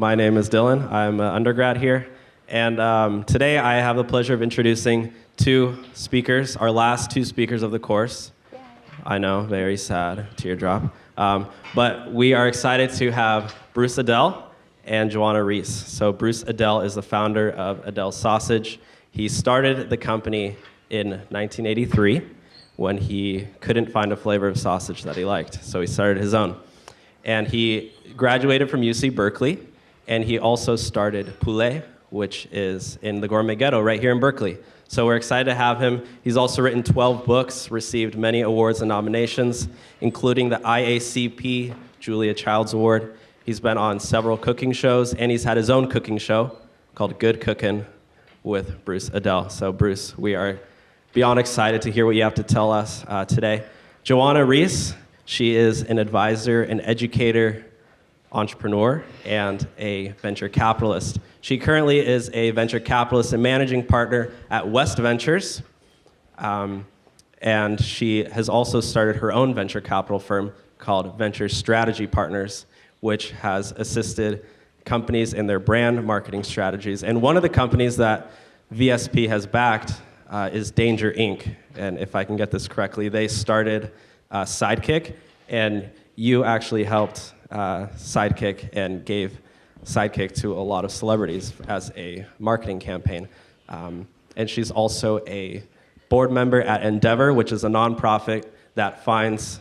My name is Dylan. I'm an undergrad here. And today I have the pleasure of introducing two speakers, our last two speakers of the course. Yay. I know, very sad, teardrop. But we are excited to have Bruce Aidells and Joanna Rees. So Bruce Aidells is the founder of Aidells Sausage. He started the company in 1983 when he couldn't find a flavor of sausage that he liked. So he started his own. And he graduated from UC Berkeley, and he also started Poulet, which is in the Gourmet Ghetto right here in Berkeley. So we're excited to have him. He's also written 12 books, received many awards and nominations, including the IACP Julia Childs Award. He's been on several cooking shows, and he's had his own cooking show called Good Cookin' with Bruce Aidells. So Bruce, we are beyond excited to hear what you have to tell us today. Joanna Rees, she is an advisor, an educator, entrepreneur, and a venture capitalist. She currently is a venture capitalist and managing partner at West Ventures, and she has also started her own venture capital firm called Venture Strategy Partners, which has assisted companies in their brand marketing strategies. And one of the companies that VSP has backed is Danger Inc. And if I can get this correctly, they started Sidekick, and you actually helped Sidekick and gave Sidekick to a lot of celebrities as a marketing campaign. And she's also a board member at Endeavor, which is a nonprofit that finds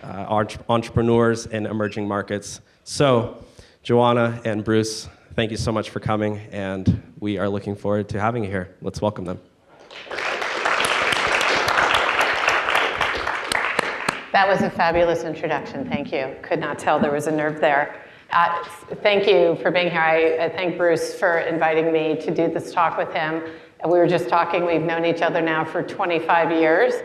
entrepreneurs in emerging markets. So, Joanna and Bruce, thank you so much for coming, and we are looking forward to having you here. Let's welcome them. That was a fabulous introduction, thank you. Could not tell there was a nerve there. Thank you for being here. I thank Bruce for inviting me to do this talk with him. We were just talking, we've known each other now for 25 years.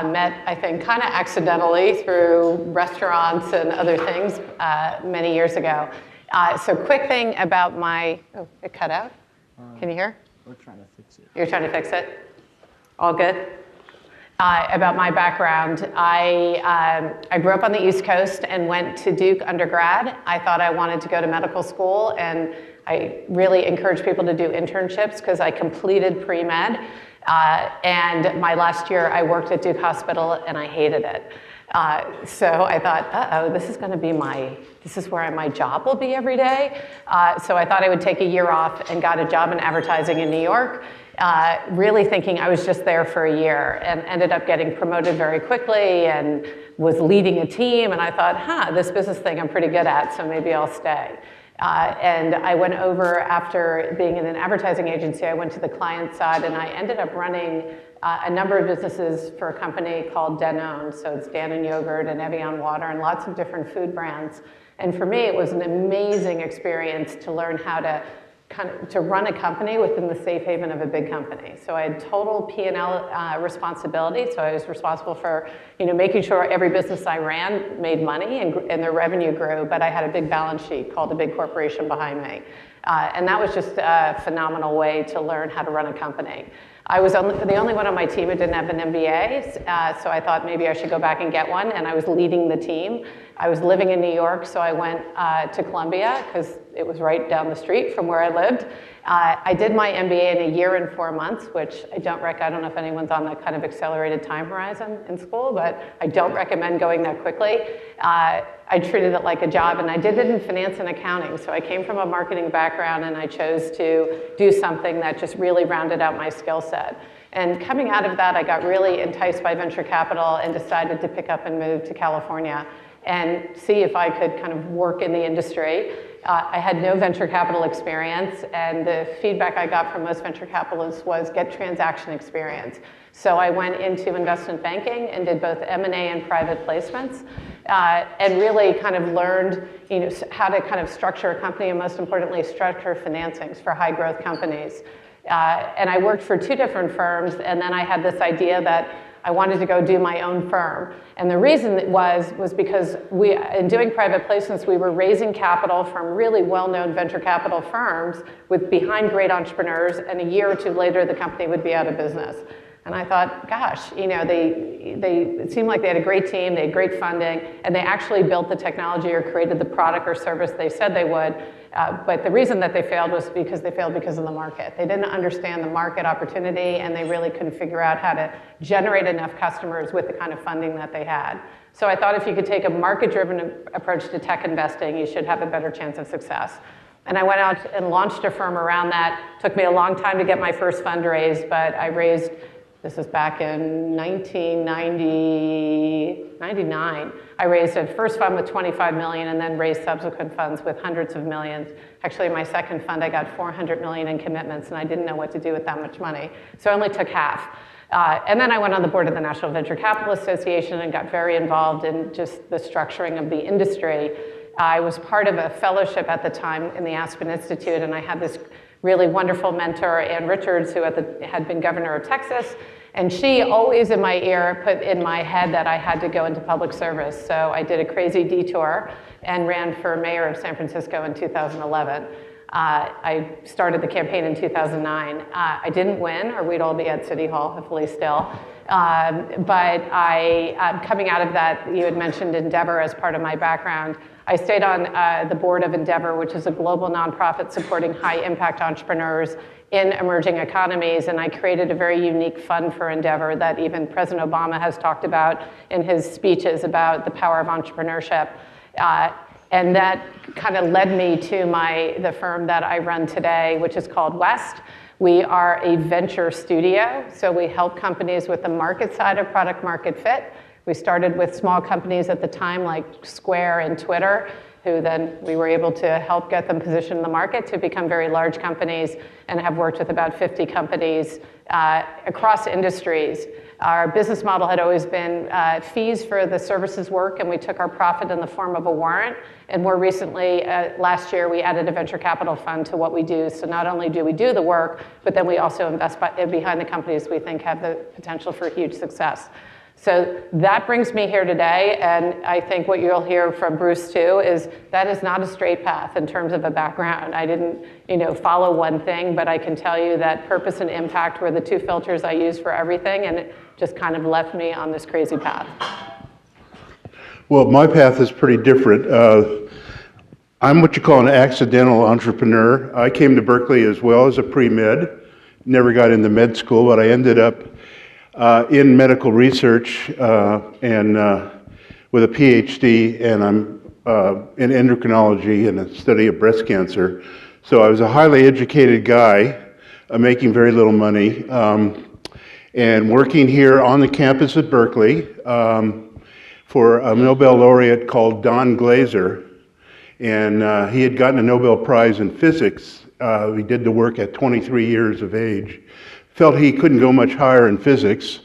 Met, I think, kind of accidentally through restaurants and other things many years ago. So quick thing about my, oh, it cut out? Can you hear? We're trying to fix it. You're trying to fix it? All good? About my background, I grew up on the East Coast and went to Duke undergrad. I thought I wanted to go to medical school, and I really encourage people to do internships because I completed pre-med. And my last year, I worked at Duke Hospital, and I hated it. So I thought, uh-oh, this is going to be this is where my job will be every day. So I thought I would take a year off and got a job in advertising in New York. Really thinking I was just there for a year, and ended up getting promoted very quickly and was leading a team, and I thought, this business thing I'm pretty good at, so maybe I'll stay. And I went over after being in an advertising agency, I went to the client side, and I ended up running a number of businesses for a company called Danone. So it's Danone yogurt and Evian water and lots of different food brands. And for me, it was an amazing experience to learn how to to run a company within the safe haven of a big company. So I had total P&L responsibility. So I was responsible for making sure every business I ran made money and their revenue grew, but I had a big balance sheet called a big corporation behind me. And that was just a phenomenal way to learn how to run a company. I was the only one on my team who didn't have an MBA, so I thought maybe I should go back and get one, and I was leading the team. I was living in New York, so I went to Columbia because it was right down the street from where I lived. I did my MBA in a year and 4 months, which I don't know if anyone's on that kind of accelerated time horizon in school, but I don't recommend going that quickly. I treated it like a job, and I did it in finance and accounting. So I came from a marketing background, and I chose to do something that just really rounded out my skill set. And coming out of that, I got really enticed by venture capital and decided to pick up and move to California and see if I could kind of work in the industry. I had no venture capital experience, and the feedback I got from most venture capitalists was get transaction experience. So I went into investment banking and did both M&A and private placements, and really kind of learned how to kind of structure a company, and most importantly, structure financings for high growth companies. And I worked for 2 different firms, and then I had this idea that I wanted to go do my own firm. And the reason it was because in doing private placements, we were raising capital from really well-known venture capital firms behind great entrepreneurs, and a year or 2 later, the company would be out of business. And I thought, gosh, it seemed like they had a great team, they had great funding, and they actually built the technology or created the product or service they said they would. But the reason that they failed was because they failed because of the market. They didn't understand the market opportunity, and they really couldn't figure out how to generate enough customers with the kind of funding that they had. So I thought if you could take a market-driven approach to tech investing, you should have a better chance of success. And I went out and launched a firm around that. It took me a long time to get my first fundraise, but I raised, this is back in 1999. I raised a first fund with 25 million and then raised subsequent funds with hundreds of millions. Actually, my second fund, I got 400 million in commitments, and I didn't know what to do with that much money. So I only took half. And then I went on the board of the National Venture Capital Association and got very involved in just the structuring of the industry. I was part of a fellowship at the time in the Aspen Institute, and I had this really wonderful mentor, Ann Richards, who had been governor of Texas. And she always in my ear put in my head that I had to go into public service. So I did a crazy detour and ran for mayor of San Francisco in 2011. I started the campaign in 2009. I didn't win, or we'd all be at City Hall, hopefully still. But coming out of that, you had mentioned Endeavor as part of my background. I stayed on the board of Endeavor, which is a global nonprofit supporting high-impact entrepreneurs in emerging economies, and I created a very unique fund for Endeavor that even President Obama has talked about in his speeches about the power of entrepreneurship. And that kind of led me to the firm that I run today, which is called West. We are a venture studio, so we help companies with the market side of product market fit. We started with small companies at the time like Square and Twitter, who then we were able to help get them positioned in the market to become very large companies, and have worked with about 50 companies across industries. Our business model had always been fees for the services work, and we took our profit in the form of a warrant. And more recently, last year, we added a venture capital fund to what we do. So not only do we do the work, but then we also invest behind the companies we think have the potential for huge success. So that brings me here today, and I think what you'll hear from Bruce too is that is not a straight path in terms of a background. I didn't, follow one thing, but I can tell you that purpose and impact were the two filters I used for everything, and it just kind of left me on this crazy path. Well, my path is pretty different. I'm what you call an accidental entrepreneur. I came to Berkeley as well as a pre-med, never got into med school, but I ended up in medical research and with a PhD, and I'm in endocrinology and a study of breast cancer. So I was a highly educated guy, making very little money, and working here on the campus at Berkeley for a Nobel laureate called Don Glaser. And he had gotten a Nobel Prize in physics. He did the work at 23 years of age. Felt he couldn't go much higher in physics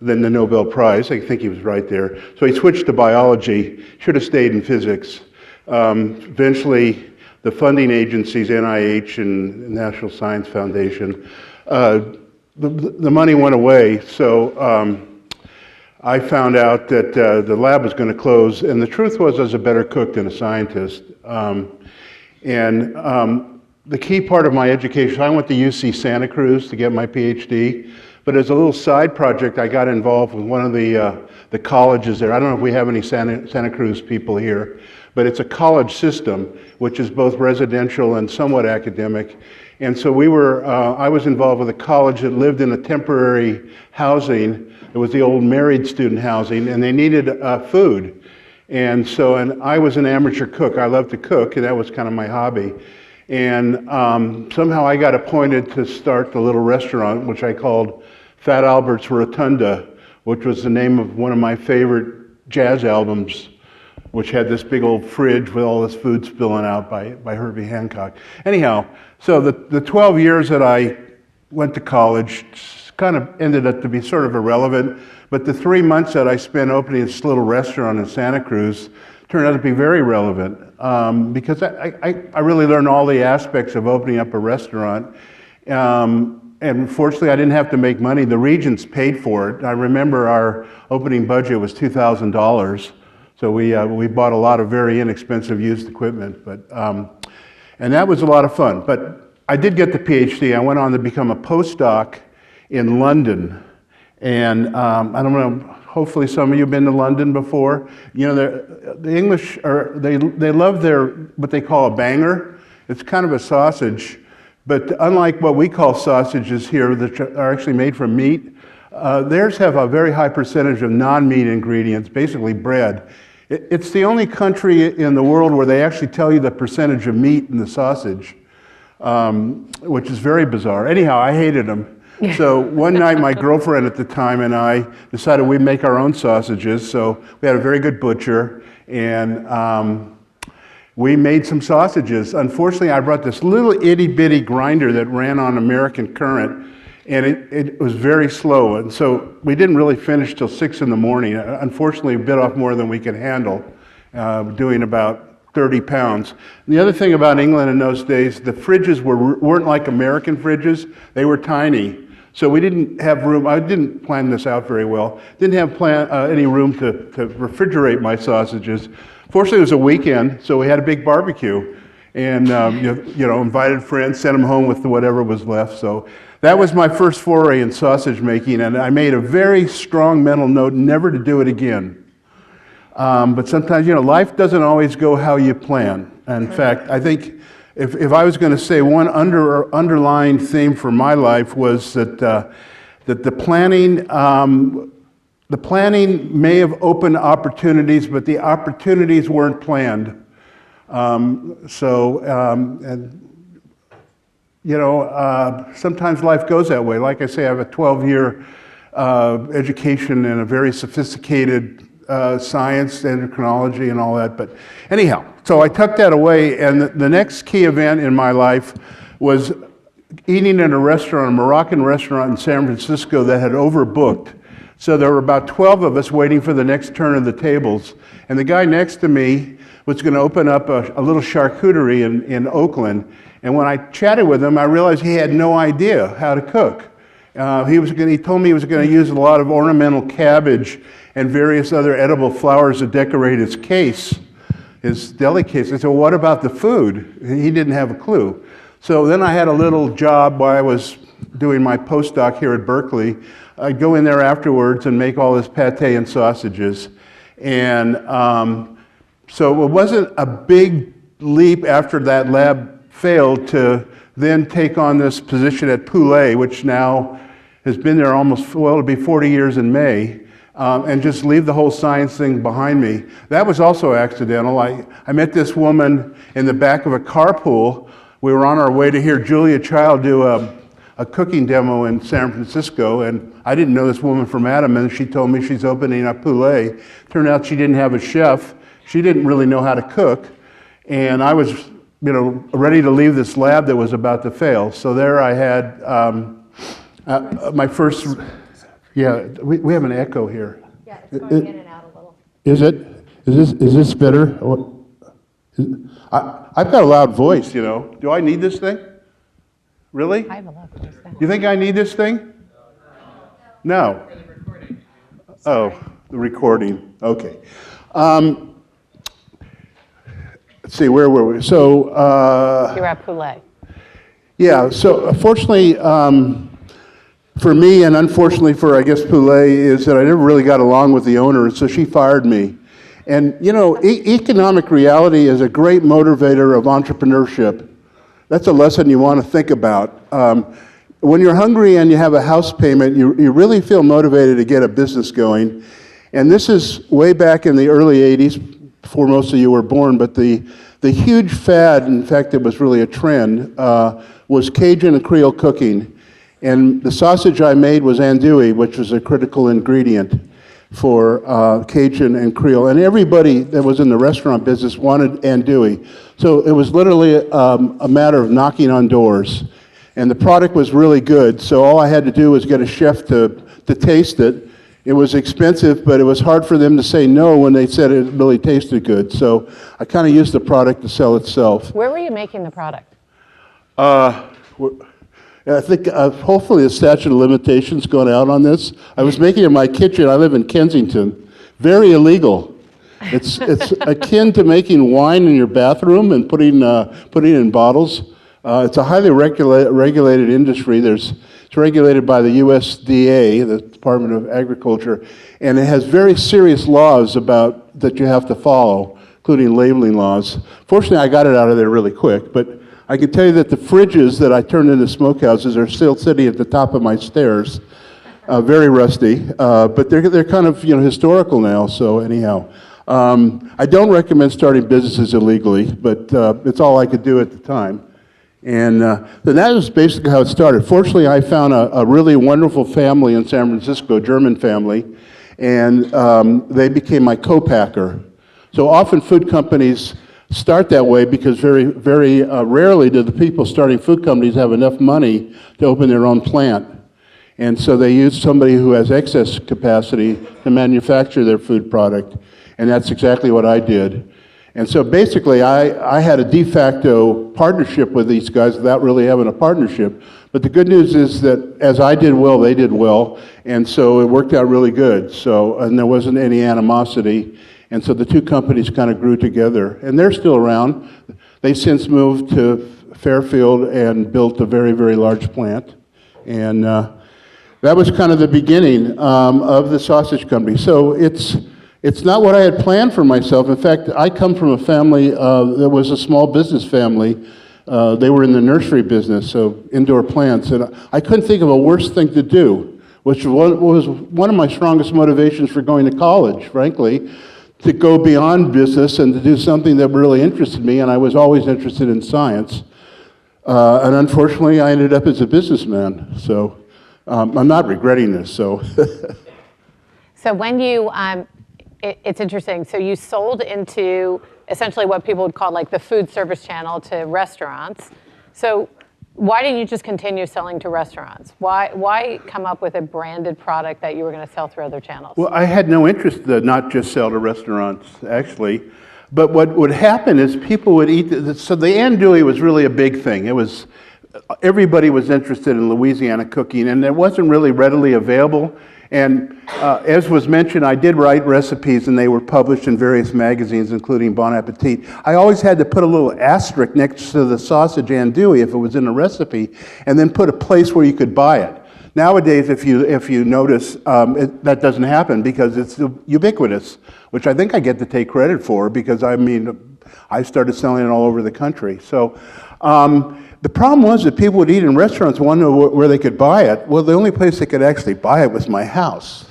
than the Nobel Prize. I think he was right there. So he switched to biology, should have stayed in physics. Eventually, the funding agencies, NIH and National Science Foundation, the money went away. So I found out that the lab was going to close. And the truth was I was a better cook than a scientist. The key part of my education, I went to UC Santa Cruz to get my PhD, but as a little side project, I got involved with one of the colleges there. I don't know if we have any Santa Cruz people here, but it's a college system, which is both residential and somewhat academic. And so I was involved with a college that lived in a temporary housing. It was the old married student housing, and they needed food. And I was an amateur cook. I loved to cook, and that was kind of my hobby. And somehow I got appointed to start the little restaurant, which I called Fat Albert's Rotunda, which was the name of one of my favorite jazz albums, which had this big old fridge with all this food spilling out by Herbie Hancock. Anyhow, so the 12 years that I went to college kind of ended up to be sort of irrelevant, but the 3 months that I spent opening this little restaurant in Santa Cruz turned out to be very relevant because I really learned all the aspects of opening up a restaurant. And fortunately, I didn't have to make money. The Regents paid for it. I remember our opening budget was $2,000. So we bought a lot of very inexpensive used equipment. And that was a lot of fun. But I did get the PhD. I went on to become a postdoc in London. And I don't know, hopefully some of you have been to London before. The English, they love what they call a banger. It's kind of a sausage, but unlike what we call sausages here that are actually made from meat, theirs have a very high percentage of non-meat ingredients, basically bread. It's the only country in the world where they actually tell you the percentage of meat in the sausage, which is very bizarre. Anyhow, I hated them. So one night my girlfriend at the time and I decided we'd make our own sausages. So we had a very good butcher and we made some sausages. Unfortunately, I brought this little itty bitty grinder that ran on American current and it was very slow. And so we didn't really finish till 6 in the morning. Unfortunately, we bit off more than we could handle, doing about 30 pounds. And the other thing about England in those days, the fridges weren't like American fridges. They were tiny. So we didn't have room. I didn't plan this out very well. Didn't have any room to refrigerate my sausages. Fortunately, it was a weekend, so we had a big barbecue. And invited friends, sent them home with whatever was left. So that was my first foray in sausage making, and I made a very strong mental note never to do it again. But sometimes, life doesn't always go how you plan. In fact, I think if I was going to say one underlying theme for my life was that the planning may have opened opportunities, but the opportunities weren't planned. Sometimes life goes that way. Like I say, I have a 12-year education in a very sophisticated science, endocrinology, and all that. But anyhow, so I tucked that away, and the next key event in my life was eating in a restaurant, a Moroccan restaurant in San Francisco that had overbooked. So there were about 12 of us waiting for the next turn of the tables, and the guy next to me was going to open up a little charcuterie in Oakland. And when I chatted with him, I realized he had no idea how to cook. He told me he was going to use a lot of ornamental cabbage and various other edible flowers to decorate his case, his deli case. I said, well, what about the food? He didn't have a clue. So then I had a little job while I was doing my postdoc here at Berkeley. I'd go in there afterwards and make all this pate and sausages. And so it wasn't a big leap after that lab failed to then take on this position at Poulet, which now has been there it'll be 40 years in May, and just leave the whole science thing behind me. That was also accidental. I met this woman in the back of a carpool. We were on our way to hear Julia Child do a cooking demo in San Francisco, and I didn't know this woman from Adam, and she told me she's opening up Poulet. Turned out she didn't have a chef. She didn't really know how to cook, and I was ready to leave this lab that was about to fail. So there I had my first, we have an echo here. Yeah, it's going in and out a little. Is it? Is this better? I've got a loud voice, Do I need this thing? Really? I have a loud voice then. You think I need this thing? No. For the recording. Oh, the recording. Okay. Let's see, where were we? So, You're at Poulet. yeah, so fortunately for me, and unfortunately for, I guess, Poulet, is that I never really got along with the owner, and so she fired me. And, economic reality is a great motivator of entrepreneurship. That's a lesson you want to think about. When you're hungry and you have a house payment, you really feel motivated to get a business going. And this is way back in the early 80s, before most of you were born, but the huge fad, in fact it was really a trend, was Cajun and Creole cooking. And the sausage I made was andouille, which was a critical ingredient for Cajun and Creole. And everybody that was in the restaurant business wanted andouille. So it was literally a matter of knocking on doors. And the product was really good, so all I had to do was get a chef to taste it. It was expensive, but it was hard for them to say no when they said it really tasted good. So I kind of used the product to sell itself. Where were you making the product? I think hopefully the statute of limitations gone out on this. I was making it in my kitchen. I live in Kensington. Very illegal. It's akin to making wine in your bathroom and putting it in bottles. It's a highly regulated industry. It's regulated by the USDA, the Department of Agriculture, and it has very serious laws that you have to follow, including labeling laws. Fortunately, I got it out of there really quick, but I can tell you that the fridges that I turned into smokehouses are still sitting at the top of my stairs, very rusty, but they're kind of historical now. So anyhow, I don't recommend starting businesses illegally, but it's all I could do at the time. And then that is basically how it started. Fortunately, I found a really wonderful family in San Francisco, a German family, and they became my co-packer. So often food companies start that way because very, very rarely do the people starting food companies have enough money to open their own plant. And so they use somebody who has excess capacity to manufacture their food product. And that's exactly what I did. And so basically, I had a de facto partnership with these guys without really having a partnership. But the good news is that as I did well, they did well. And so it worked out really good. So, and there wasn't any animosity. And so the two companies kind of grew together. And they're still around. They since moved to Fairfield and built a very, very large plant. And that was kind of the beginning of the sausage company. So it's not what I had planned for myself. In fact, I come from a family that was a small business family. They were in the nursery business, so indoor plants. And I couldn't think of a worse thing to do, which was one of my strongest motivations for going to college, frankly, to go beyond business and to do something that really interested me. And I was always interested in science. And unfortunately, I ended up as a businessman. So I'm not regretting this. So, So when you, it's interesting. So you sold into essentially what people would call like the food service channel to restaurants. So why didn't you just continue selling to restaurants? Why come up with a branded product that you were going to sell through other channels? well, I had no interest to not just sell to restaurants, actually. But what would happen is people would eat, so the andouille was really a big thing. It was, everybody was interested in Louisiana cooking, and it wasn't really readily available. And as was mentioned, I did write recipes, and they were published in various magazines, including Bon Appetit. I always had to put a little asterisk next to the sausage andouille if it was in a recipe, and then put a place where you could buy it. Nowadays, if you notice, that doesn't happen because it's ubiquitous, which I think I get to take credit for because, I mean, I started selling it all over the country. So the problem was that people would eat in restaurants and want to know where they could buy it. Well, the only place they could actually buy it was my house.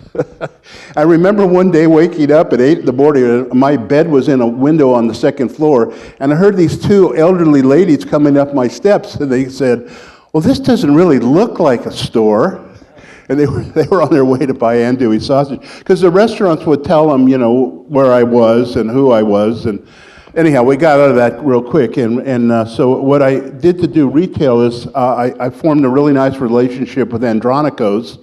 I remember one day waking up at 8 in the morning, and my bed was in a window on the second floor, and I heard these two elderly ladies coming up my steps, and they said, well, this doesn't really look like a store. And they were on their way to buy andouille sausage, because the restaurants would tell them, where I was and who I was, and anyhow, we got out of that real quick, and so what I did to do retail is I formed a really nice relationship with Andronico's,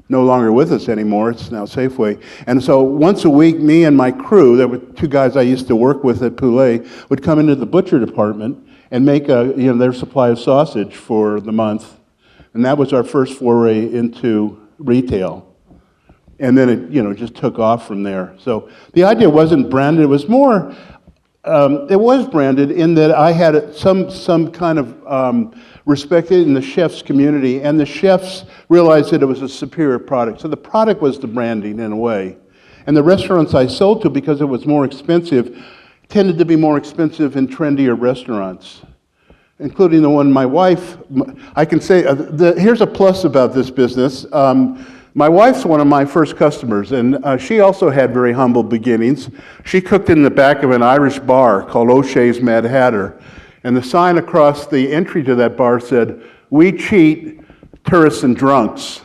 no longer with us anymore, it's now Safeway. And so once a week, me and my crew, there were two guys I used to work with at Poulet, would come into the butcher department and make their supply of sausage for the month. And that was our first foray into retail. And then it just took off from there. So the idea wasn't branded, it was more, it was branded in that I had some kind of respect in the chefs community, and the chefs realized that it was a superior product. So the product was the branding in a way. And the restaurants I sold to, because it was more expensive, tended to be more expensive in trendier restaurants, including the one my wife, I can say, here's a plus about this business. My wife's one of my first customers, and she also had very humble beginnings. She cooked in the back of an Irish bar called O'Shea's Mad Hatter, and the sign across the entry to that bar said, "We cheat tourists and drunks."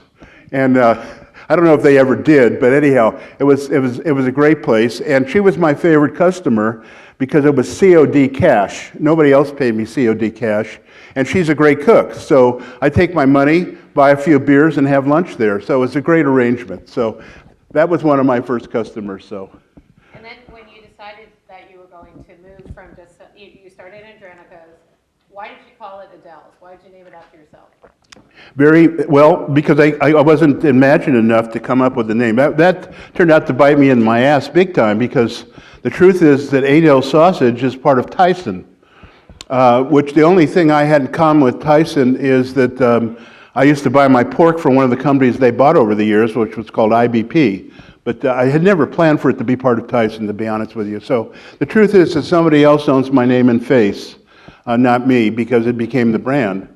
And I don't know if they ever did, but anyhow, it was a great place, and she was my favorite customer because it was COD cash. Nobody else paid me COD cash, and she's a great cook. So I take my money, buy a few beers, and have lunch there. So it was a great arrangement. So that was one of my first customers. So. And then when you decided that you were going to move from just, you started in Adrenico's, why did you call it Aidells? Why did you name it after yourself? Very well, because I wasn't imaginative enough to come up with the name. That turned out to bite me in my ass big time, because the truth is that Aidells Sausage is part of Tyson, which the only thing I had in common with Tyson is that I used to buy my pork from one of the companies they bought over the years, which was called IBP. But I had never planned for it to be part of Tyson, to be honest with you. So the truth is that somebody else owns my name and face. not me, because it became the brand.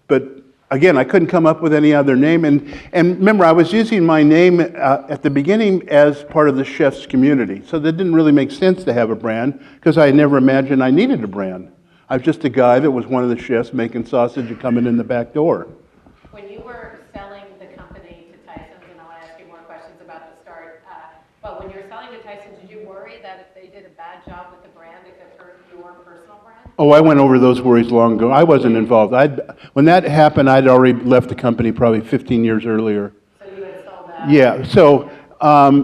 But again, I couldn't come up with any other name. And remember, I was using my name at the beginning as part of the chef's community. So that didn't really make sense to have a brand, because I never imagined I needed a brand. I was just a guy that was one of the chefs making sausage and coming in the back door. When you were selling the company to Tyson's, and I want to ask you more questions about the start, but when you were selling to Tyson's, did you worry that if they did a bad job with the brand, it could hurt your personal brand? Oh, I went over those worries long ago. I wasn't involved. When that happened, I'd already left the company probably 15 years earlier. So you had sold that? Yeah, so...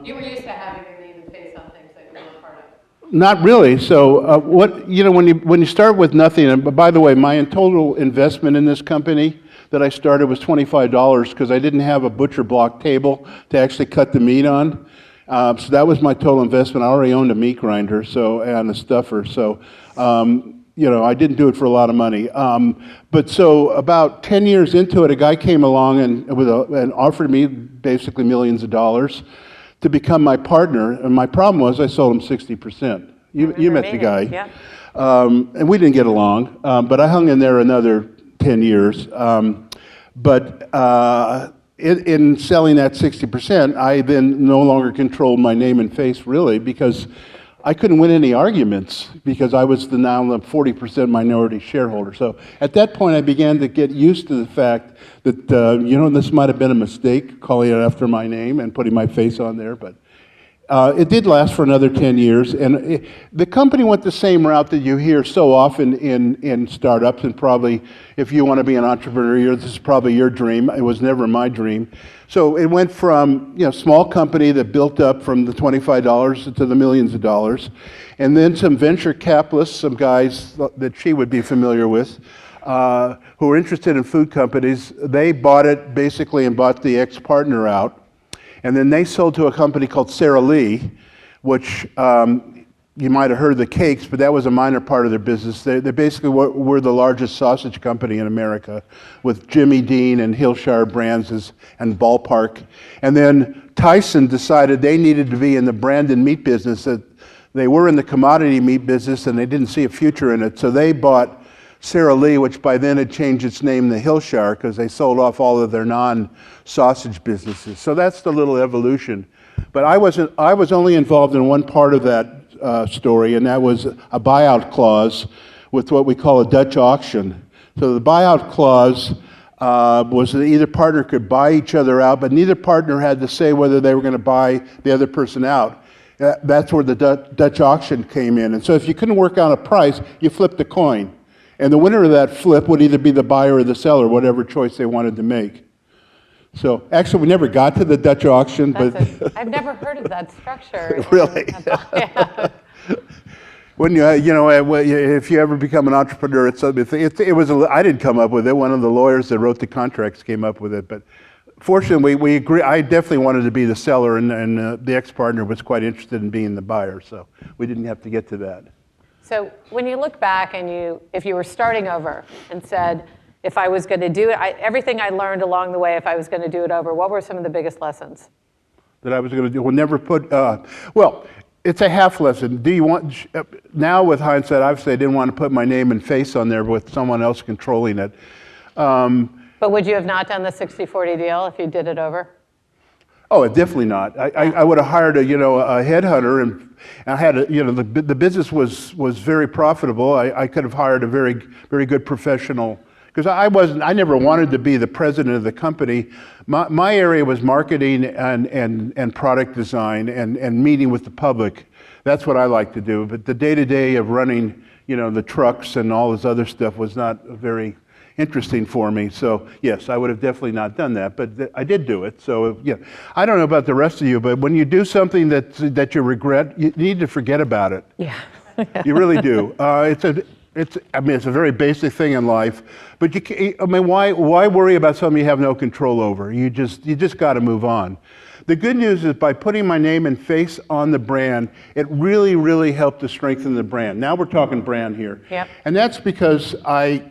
you were used to having your name and face on things that you were part of. Not really. So when you start with nothing, and by the way, my total investment in this company that I started was $25 because I didn't have a butcher block table to actually cut the meat on. So that was my total investment. I already owned a meat grinder and a stuffer. So, I didn't do it for a lot of money. But so about 10 years into it, a guy came along and offered me basically millions of dollars to become my partner. And my problem was I sold him 60%. You met the guy. Yeah. And we didn't get along, but I hung in there another 10 years. But in selling that 60%, I then no longer controlled my name and face, really, because I couldn't win any arguments because I was now the 40% minority shareholder. So at that point, I began to get used to the fact that, this might have been a mistake, calling it after my name and putting my face on there, but it did last for another 10 years, and the company went the same route that you hear so often in startups, and probably if you want to be an entrepreneur, this is probably your dream. It was never my dream. So it went from small company that built up from the $25 to the millions of dollars, and then some venture capitalists, some guys that she would be familiar with, who were interested in food companies. They bought it basically and bought the ex-partner out. And then they sold to a company called Sara Lee, which you might have heard of the cakes, but that was a minor part of their business. They basically were the largest sausage company in America, with Jimmy Dean and Hillshire brands and Ballpark. And then Tyson decided they needed to be in the branded meat business. That they were in the commodity meat business and they didn't see a future in it. So they bought Sara Lee, which by then had changed its name to Hillshire because they sold off all of their non-sausage businesses. So that's the little evolution. But I was only involved in one part of that story, and that was a buyout clause with what we call a Dutch auction. So the buyout clause was that either partner could buy each other out, but neither partner had to say whether they were going to buy the other person out. That's where the Dutch auction came in. And so if you couldn't work out a price, you flipped a coin. And the winner of that flip would either be the buyer or the seller, whatever choice they wanted to make. So actually, we never got to the Dutch auction, but I've never heard of that structure. Really? Yeah. When if you ever become an entrepreneur, I didn't come up with it. One of the lawyers that wrote the contracts came up with it. But fortunately, we agree. I definitely wanted to be the seller, and the ex-partner was quite interested in being the buyer. So we didn't have to get to that. So when you look back and if you were starting over and said, if I was going to do it, everything I learned along the way, if I was going to do it over, what were some of the biggest lessons? That I was going to do? Well, never put, well, it's a half lesson. Now with hindsight, obviously I didn't want to put my name and face on there with someone else controlling it. But would you have not done the 60-40 deal if you did it over? Oh, definitely not. I would have hired a headhunter, and I had the business was very profitable. I could have hired a very, very good professional, because I never wanted to be the president of the company. My area was marketing and product design and meeting with the public. That's what I like to do. But the day-to-day of running, the trucks and all this other stuff was not very interesting for me. So yes, I would have definitely not done that, but I did do it. So yeah, I don't know about the rest of you, but when you do something that you regret, you need to forget about it. Yeah. You really do. It's a very basic thing in life, but why worry about something you have no control over? You just got to move on. The good news is by putting my name and face on the brand, it really, really helped to strengthen the brand. Now we're talking brand here. Yep. And that's because I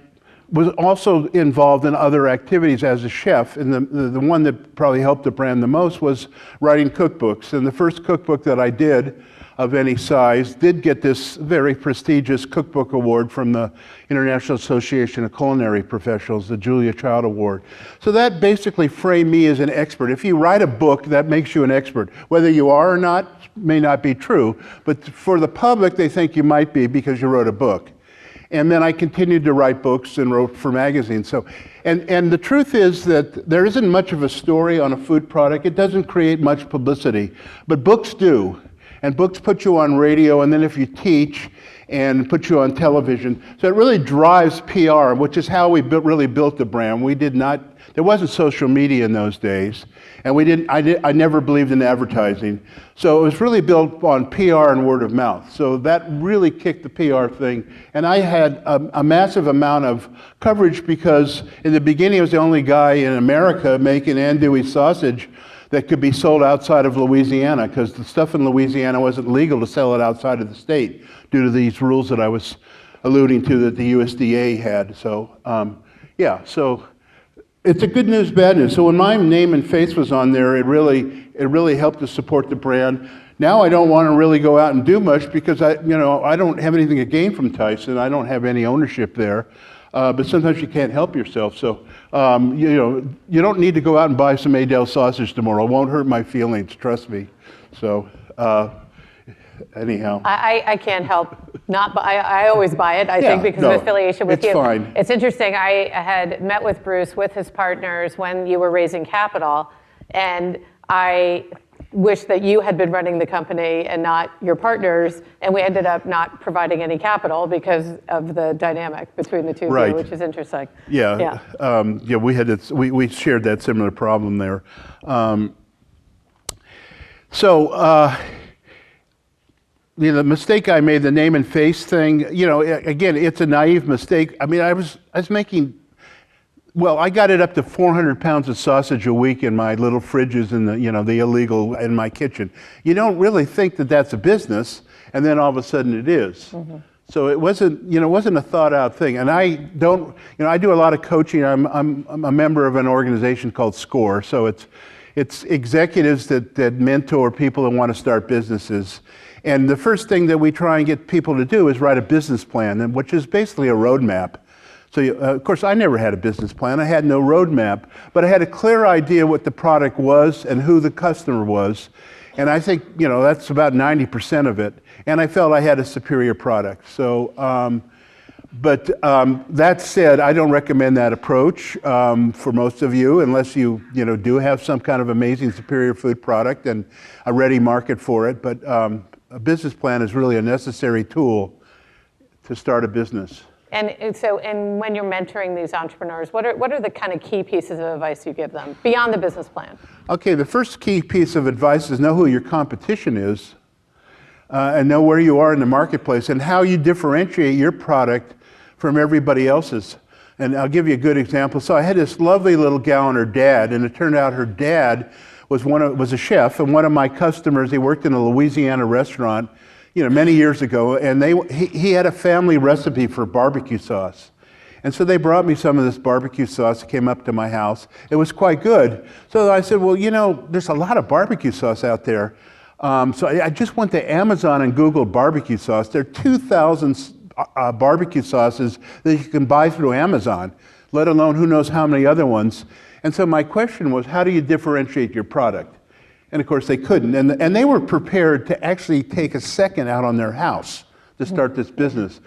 was also involved in other activities as a chef, and the one that probably helped the brand the most was writing cookbooks. And the first cookbook that I did of any size did get this very prestigious cookbook award from the International Association of Culinary Professionals, the Julia Child Award. So that basically framed me as an expert. If you write a book, that makes you an expert. Whether you are or not may not be true, but for the public, they think you might be because you wrote a book. And then I continued to write books and wrote for magazines. So, and the truth is that there isn't much of a story on a food product. It doesn't create much publicity, but books do. And books put you on radio, and then if you teach, and put you on television. So it really drives PR, which is how we really built the brand. We did not, there wasn't social media in those days, and I never believed in advertising. So it was really built on PR and word of mouth. So that really kicked the PR thing. And I had a massive amount of coverage because in the beginning I was the only guy in America making andouille sausage that could be sold outside of Louisiana, because the stuff in Louisiana wasn't legal to sell it outside of the state due to these rules that I was alluding to that the USDA had. So yeah, so it's a good news, bad news. So when my name and face was on there, it really helped to support the brand. Now I don't want to really go out and do much because I don't have anything to gain from Tyson. I don't have any ownership there. But sometimes you can't help yourself. So, you don't need to go out and buy some Aidells Sausage tomorrow. It won't hurt my feelings, trust me. So, anyhow. I can't help not buy. I always buy it, I think, because of affiliation with you. It's fine. It's interesting. I had met with Bruce, with his partners, when you were raising capital, and I wish that you had been running the company and not your partners, and we ended up not providing any capital because of the dynamic between the two of you, which is interesting. Yeah, we shared that similar problem there. The mistake I made, the name and face thing, again, it's a naive mistake. I mean, I was making, I got it up to 400 pounds of sausage a week in my little fridges in the illegal in my kitchen. You don't really think that that's a business, and then all of a sudden it is. Mm-hmm. So it wasn't a thought out thing. And I don't, I do a lot of coaching. I'm a member of an organization called SCORE. So it's executives that mentor people that want to start businesses. And the first thing that we try and get people to do is write a business plan, which is basically a roadmap. So, of course, I never had a business plan. I had no roadmap, but I had a clear idea what the product was and who the customer was. And I think, that's about 90% of it. And I felt I had a superior product. So, that said, I don't recommend that approach for most of you, unless you, do have some kind of amazing superior food product and a ready market for it. But a business plan is really a necessary tool to start a business. And so, when you're mentoring these entrepreneurs, what are the kind of key pieces of advice you give them beyond the business plan? Okay, the first key piece of advice is know who your competition is and know where you are in the marketplace and how you differentiate your product from everybody else's. And I'll give you a good example. So I had this lovely little gal and her dad, and it turned out her dad was a chef, and one of my customers, he worked in a Louisiana restaurant many years ago, and he had a family recipe for barbecue sauce. And so they brought me some of this barbecue sauce. It came up to my house. It was quite good. So I said, well, there's a lot of barbecue sauce out there. So I just went to Amazon and Googled barbecue sauce. There are 2,000 barbecue sauces that you can buy through Amazon, let alone who knows how many other ones. And so my question was, how do you differentiate your product? And of course they couldn't. And they were prepared to actually take a second out on their house to start this business.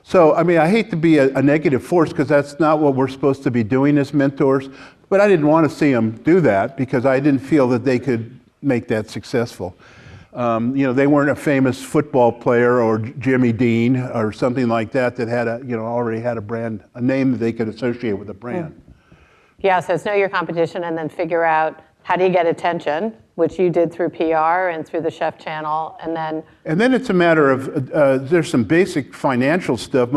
So, I mean, I hate to be a negative force because that's not what we're supposed to be doing as mentors, but I didn't want to see them do that because I didn't feel that they could make that successful. They weren't a famous football player or Jimmy Dean or something like that had already had a brand, a name that they could associate with a brand. Yeah, so it's know your competition and then figure out how do you get attention, which you did through PR and through the Chef Channel, and then it's a matter of there's some basic financial stuff.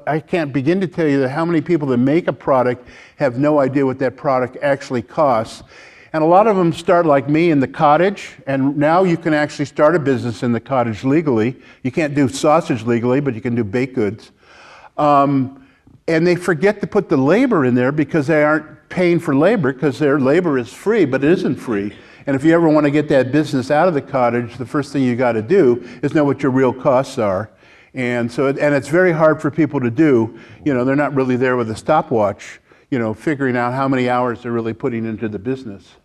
I can't begin to tell you how many people that make a product have no idea what that product actually costs. And a lot of them start like me in the cottage, and now you can actually start a business in the cottage legally. You can't do sausage legally, but you can do baked goods. And they forget to put the labor in there because they aren't paying for labor, because their labor is free, but it isn't free. And if you ever want to get that business out of the cottage, the first thing you got to do is know what your real costs are. And so, and it's very hard for people to do. You know, they're not really there with a stopwatch, you know, figuring out how many hours they're really putting into the business.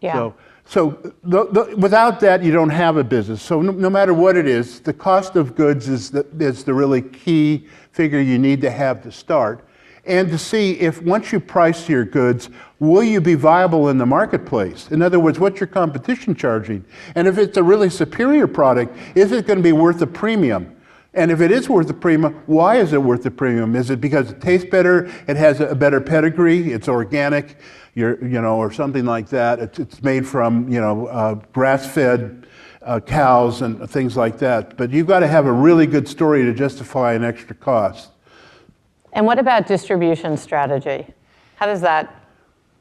Yeah. So without that, you don't have a business. So no matter what it is, the cost of goods is the really key figure you need to have to start. And to see if once you price your goods, will you be viable in the marketplace? In other words, what's your competition charging? And if it's a really superior product, is it going to be worth a premium? And if it is worth a premium, why is it worth a premium? Is it because it tastes better, it has a better pedigree, it's organic, you know, or something like that? It's made from, you know, grass-fed cows and things like that. But you've got to have a really good story to justify an extra cost. And what about distribution strategy? How does that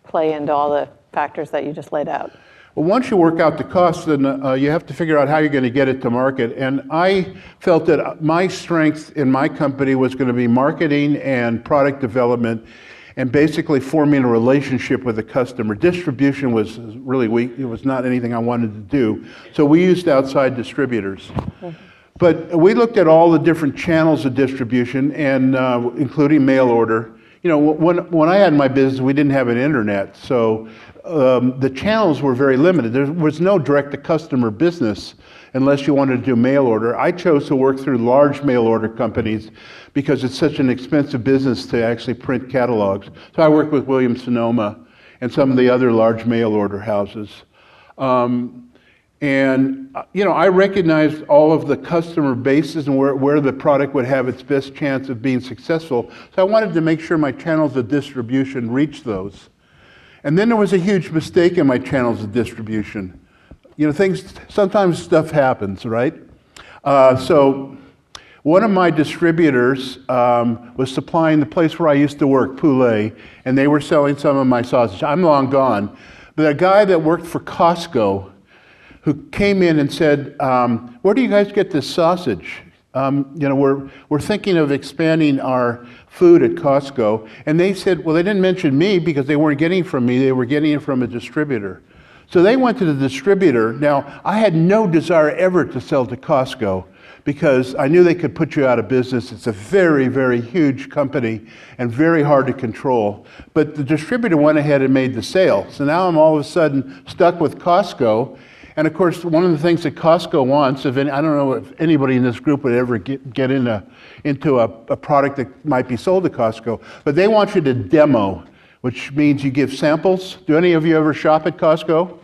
play into all the factors that you just laid out? Well, once you work out the cost, then you have to figure out how you're going to get it to market. And I felt that my strength in my company was going to be marketing and product development and basically forming a relationship with the customer. Distribution was really weak. It was not anything I wanted to do. So we used outside distributors. Mm-hmm. But we looked at all the different channels of distribution, and including mail order. You know, when I had my business, we didn't have an internet, so the channels were very limited. There was no direct-to-customer business unless you wanted to do mail order. I chose to work through large mail order companies because it's such an expensive business to actually print catalogs. So I worked with Williams-Sonoma and some of the other large mail order houses. And, you know, I recognized all of the customer bases and where the product would have its best chance of being successful. So I wanted to make sure my channels of distribution reached those. And then there was a huge mistake in my channels of distribution. You know, sometimes stuff happens, right? So one of my distributors was supplying the place where I used to work, Poulet, and they were selling some of my sausage. I'm long gone. But a guy that worked for Costco who came in and said, where do you guys get this sausage? You know, we're thinking of expanding our food at Costco. And they said, well, they didn't mention me because they weren't getting it from me, they were getting it from a distributor. So they went to the distributor. Now, I had no desire ever to sell to Costco because I knew they could put you out of business. It's a very, very huge company and very hard to control. But the distributor went ahead and made the sale. So now I'm all of a sudden stuck with Costco. And of course, one of the things that Costco wants, I don't know if anybody in this group would ever get into a product that might be sold to Costco, but they want you to demo, which means you give samples. Do any of you ever shop at Costco?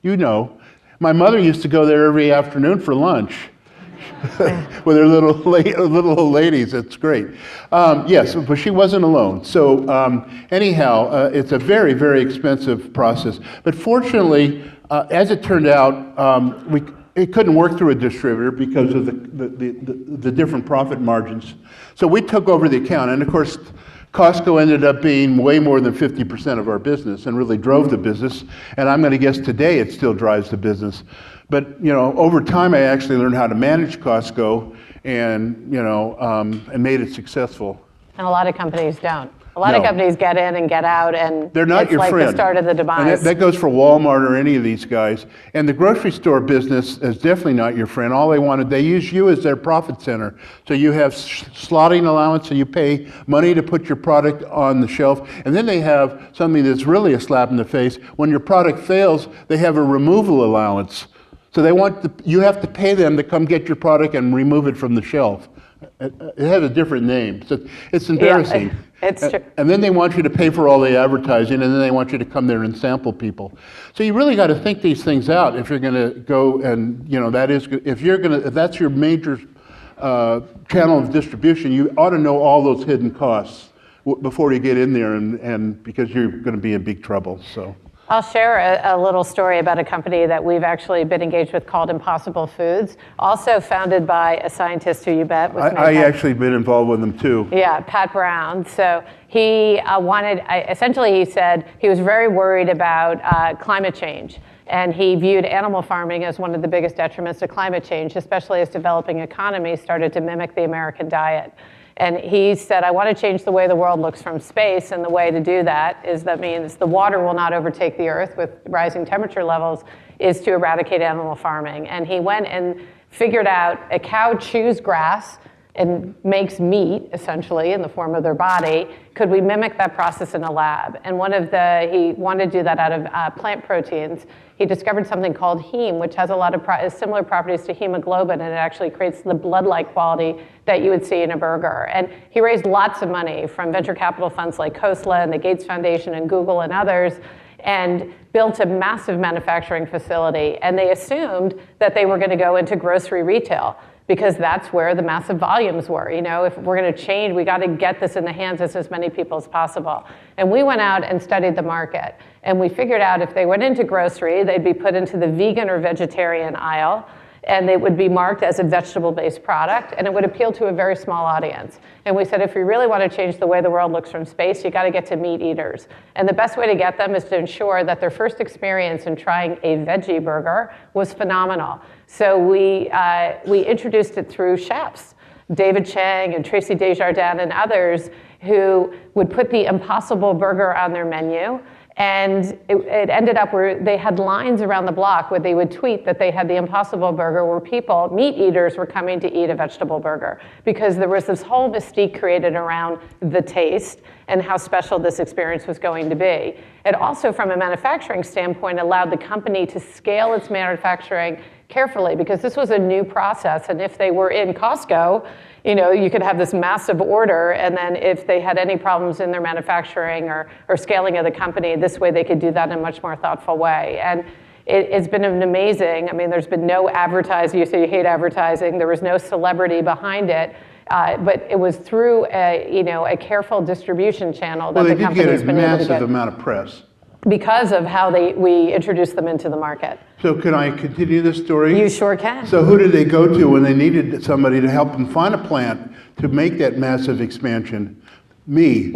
You know. My mother used to go there every afternoon for lunch with her little old ladies. It's great. Yes, but she wasn't alone. So anyhow, it's a very, very expensive process. But fortunately, as it turned out, it couldn't work through a distributor because of the different profit margins. So we took over the account, and of course, Costco ended up being way more than 50% of our business and really drove the business. And I'm going to guess today it still drives the business. But you know, over time, I actually learned how to manage Costco, and you know, and made it successful. And a lot of companies don't. A lot of companies get in and get out, and they're not it's your like friend. The start of the demise. And that goes for Walmart or any of these guys. And the grocery store business is definitely not your friend. All they use you as their profit center. So you have slotting allowance, so you pay money to put your product on the shelf. And then they have something that's really a slap in the face. When your product fails, they have a removal allowance. So you have to pay them to come get your product and remove it from the shelf. It has a different name. So it's embarrassing. Yeah, it's true. And then they want you to pay for all the advertising, and then they want you to come there and sample people. So you really got to think these things out if you're going to go and, you know, if that's your major channel of distribution, you ought to know all those hidden costs before you get in there, and because you're going to be in big trouble. So. I'll share a little story about a company that we've actually been engaged with called Impossible Foods, also founded by a scientist who you bet was I actually been involved with them too. Yeah, Pat Brown. So he essentially he said he was very worried about climate change. And he viewed animal farming as one of the biggest detriments to climate change, especially as developing economies started to mimic the American diet. And he said, I want to change the way the world looks from space, and the way to do that means the water will not overtake the earth with rising temperature levels, is to eradicate animal farming. And he went and figured out a cow chews grass and makes meat, essentially, in the form of their body. Could we mimic that process in a lab? And he wanted to do that out of plant proteins. He discovered something called heme, which has a lot of similar properties to hemoglobin, and it actually creates the blood-like quality that you would see in a burger. And he raised lots of money from venture capital funds like Khosla and the Gates Foundation and Google and others, and built a massive manufacturing facility. And they assumed that they were going to go into grocery retail, because that's where the massive volumes were. If we're going to change, we got to get this in the hands of as many people as possible. And we went out and studied the market. And we figured out if they went into grocery, they'd be put into the vegan or vegetarian aisle, and they would be marked as a vegetable-based product, and it would appeal to a very small audience. And we said, if we really want to change the way the world looks from space, you got to get to meat eaters. And the best way to get them is to ensure that their first experience in trying a veggie burger was phenomenal. So we introduced it through chefs, David Chang and Tracy Desjardins and others, who would put the Impossible Burger on their menu. And it ended up where they had lines around the block where they would tweet that they had the Impossible Burger, where people, meat eaters, were coming to eat a vegetable burger, because there was this whole mystique created around the taste and how special this experience was going to be. It also, from a manufacturing standpoint, allowed the company to scale its manufacturing carefully, because this was a new process. And if they were in Costco, you could have this massive order, and then if they had any problems in their manufacturing or scaling of the company, this way they could do that in a much more thoughtful way. And it's been an amazing, there's been no advertising. You say you hate advertising. There was no celebrity behind it. But it was through a careful distribution channel that the company's been able to get. Well, they did get a massive amount of press. Because of how we introduced them into the market. So can I continue this story? You sure can. So who did they go to when they needed somebody to help them find a plant to make that massive expansion? Me.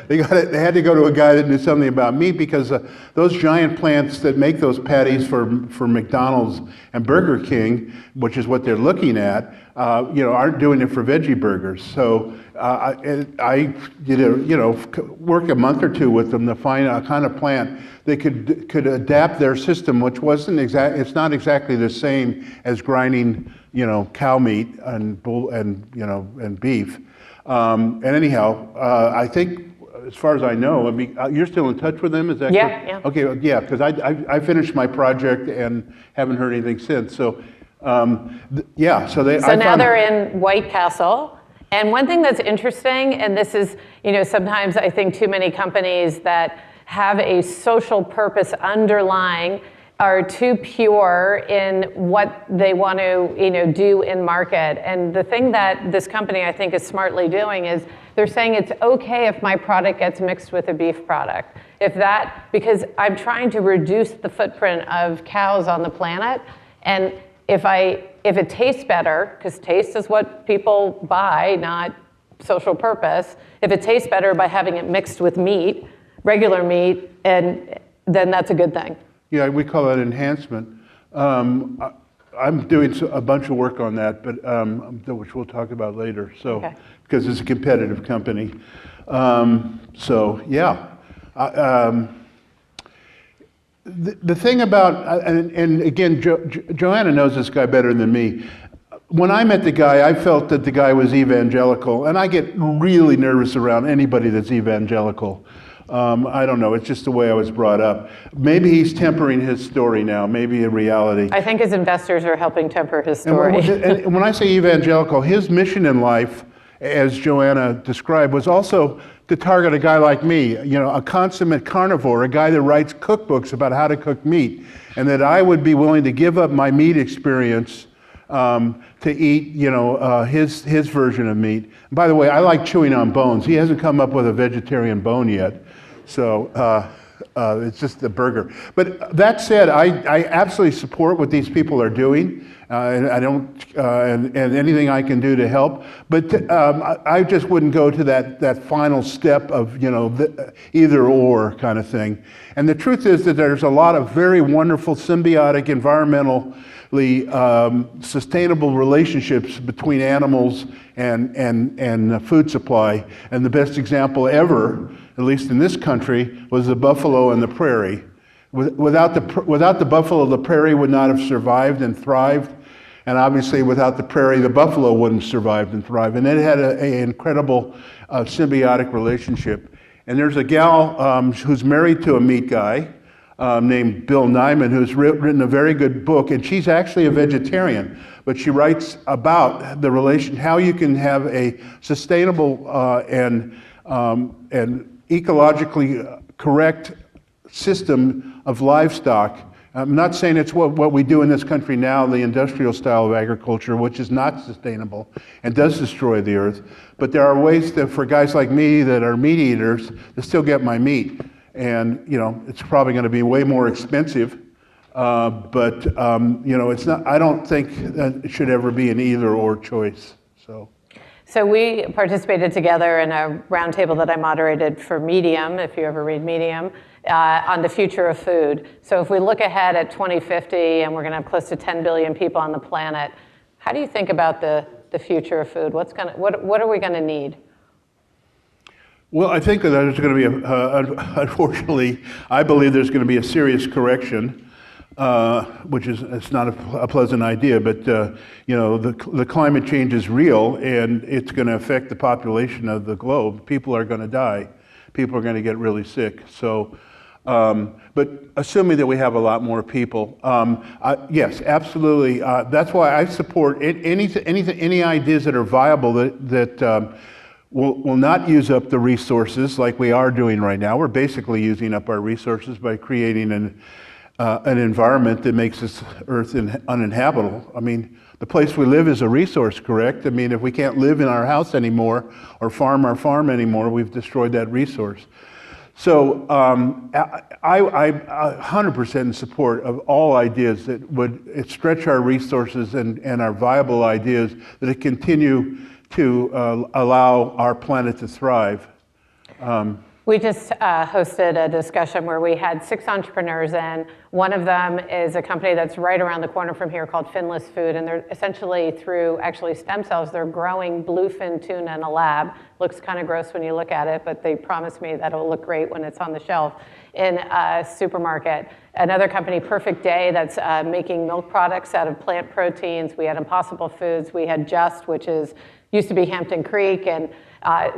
They had to go to a guy that knew something about meat, because those giant plants that make those patties for McDonald's and Burger King, which is what they're looking at, aren't doing it for veggie burgers. So I did work a month or two with them to find a kind of plant that could adapt their system, which it's not exactly the same as grinding cow meat and bull and beef. And anyhow, I think, as far as I know, you're still in touch with them, is that correct? Yeah. Okay, yeah, because I finished my project and haven't heard anything since. So, So now they're in White Castle. And one thing that's interesting, and this is, sometimes I think too many companies that have a social purpose underlying are too pure in what they want to, do in market. And the thing that this company, I think, is smartly doing is they're saying it's okay if my product gets mixed with a beef product. Because I'm trying to reduce the footprint of cows on the planet, and if it tastes better, because taste is what people buy, not social purpose, if it tastes better by having it mixed with meat, regular meat, and then that's a good thing. Yeah, we call that enhancement. I'm doing a bunch of work on that, but which we'll talk about later. So, okay. Because it's a competitive company. The thing about, and again, Joanna knows this guy better than me. When I met the guy, I felt that the guy was evangelical, and I get really nervous around anybody that's evangelical. I don't know, it's just the way I was brought up. Maybe he's tempering his story now, maybe in reality. I think his investors are helping temper his story. And when I say evangelical, his mission in life, as Joanna described, was also to target a guy like me, a consummate carnivore, a guy that writes cookbooks about how to cook meat, and that I would be willing to give up my meat experience to eat, his version of meat. And by the way, I like chewing on bones. He hasn't come up with a vegetarian bone yet. So, It's just the burger. But that said, I absolutely support what these people are doing, and I don't, and anything I can do to help. But I just wouldn't go to that final step of, you know, the either or kind of thing. And the truth is that there's a lot of very wonderful symbiotic, environmentally sustainable relationships between animals and food supply. And the best example ever, at least in this country, was the buffalo and the prairie. Without the buffalo, the prairie would not have survived and thrived. And obviously, without the prairie, the buffalo wouldn't survive and thrive. And it had an incredible symbiotic relationship. And there's a gal who's married to a meat guy named Bill Nyman, who's written a very good book. And she's actually a vegetarian, but she writes about the relation, how you can have a sustainable and ecologically correct system of livestock. I'm not saying it's what we do in this country now, the industrial style of agriculture, which is not sustainable and does destroy the earth. But there are ways for guys like me that are meat eaters to still get my meat. And, you know, it's probably going to be way more expensive. But you know, it's not, I don't think that it should ever be an either or choice. So we participated together in a roundtable that I moderated for Medium, if you ever read Medium, on the future of food. So if we look ahead at 2050 and we're going to have close to 10 billion people on the planet, how do you think about the future of food? What are we going to need? Well, I think that there's going to be, unfortunately, I believe there's going to be a serious correction, which is, it's not a pleasant idea, but you know, the climate change is real and it's going to affect the population of the globe. People are going to die. People are going to get really sick. So, but assuming that we have a lot more people, yes, absolutely. That's why I support any ideas that are viable that will not use up the resources like we are doing right now. We're basically using up our resources by creating an environment that makes this earth uninhabitable. I mean, the place we live is a resource, correct? I mean, if we can't live in our house anymore or farm our farm anymore, we've destroyed that resource. So I'm 100% in support of all ideas that would stretch our resources and our viable ideas that continue to allow our planet to thrive. We just hosted a discussion where we had 6 entrepreneurs in. One of them is a company that's right around the corner from here called Finless Food, and they're essentially through actually stem cells, they're growing bluefin tuna in a lab. Looks kind of gross when you look at it, but they promised me that it'll look great when it's on the shelf in a supermarket. Another company, Perfect Day, that's making milk products out of plant proteins. We had Impossible Foods. We had Just, which used to be Hampton Creek, and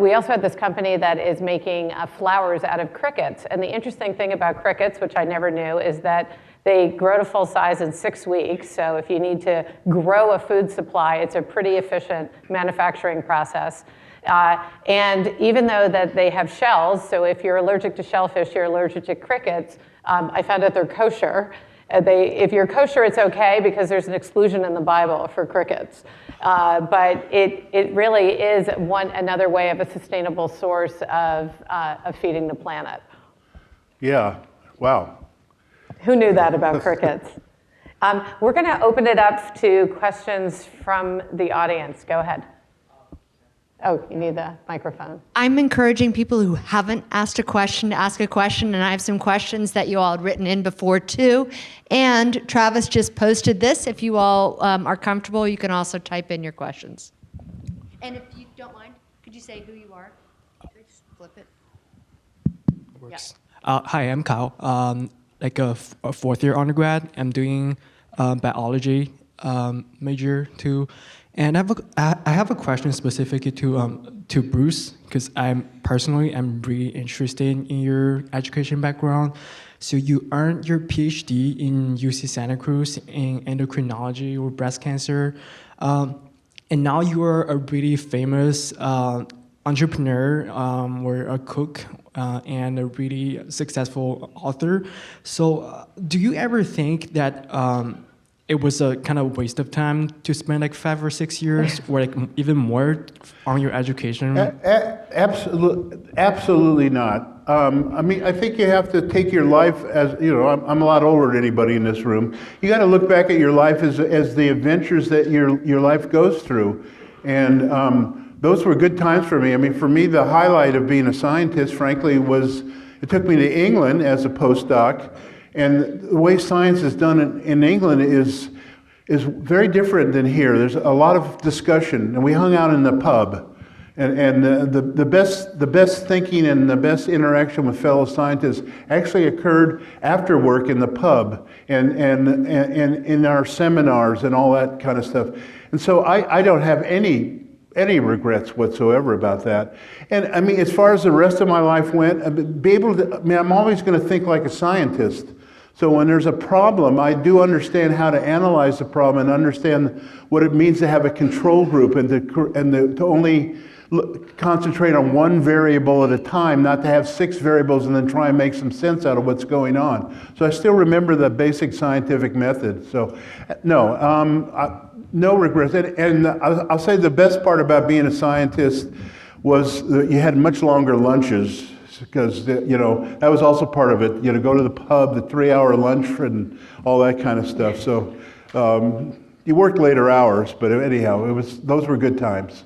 we also had this company that is making flowers out of crickets. And the interesting thing about crickets, which I never knew, is that they grow to full size in 6 weeks. So if you need to grow a food supply, it's a pretty efficient manufacturing process. And even though that they have shells, so if you're allergic to shellfish, you're allergic to crickets, I found out they're kosher. If you're kosher, it's okay because there's an exclusion in the Bible for crickets. But it really is another way of a sustainable source of feeding the planet. Yeah, wow. Who knew that about crickets? We're going to open it up to questions from the audience. Go ahead. Oh, you need the microphone. I'm encouraging people who haven't asked a question to ask a question, and I have some questions that you all had written in before too. And Travis just posted this. If you all are comfortable, you can also type in your questions. And if you don't mind, could you say who you are? Just flip it. Works. Yeah. Hi, I'm Kyle. Like a fourth year undergrad. I'm doing biology major too. And I have a question specifically to Bruce, because I'm really interested in your education background. So you earned your PhD in UC Santa Cruz in endocrinology or breast cancer, and now you are a really famous entrepreneur or a cook and a really successful author. So do you ever think that it was a kind of waste of time to spend like 5 or 6 years or like even more on your education? Absolutely not. I mean, I think you have to take your life as, you know, I'm a lot older than anybody in this room. You got to look back at your life as the adventures that your life goes through. And those were good times for me. I mean, for me, the highlight of being a scientist, frankly, was it took me to England as a postdoc. And the way science is done in England is very different than here. There's a lot of discussion, and we hung out in the pub. And the best thinking and the best interaction with fellow scientists actually occurred after work in the pub and in our seminars and all that kind of stuff. And so I don't have any regrets whatsoever about that. And I mean, as far as the rest of my life went, I'm always going to think like a scientist. So when there's a problem, I do understand how to analyze the problem and understand what it means to have a control group and to only concentrate on one variable at a time, not to have 6 variables and then try and make some sense out of what's going on. So I still remember the basic scientific method. So no, no regrets. And I'll say the best part about being a scientist was that you had much longer lunches, because you know that was also part of it. You know, go to the pub, the 3-hour lunch and all that kind of stuff. So you worked later hours, but anyhow, those were good times.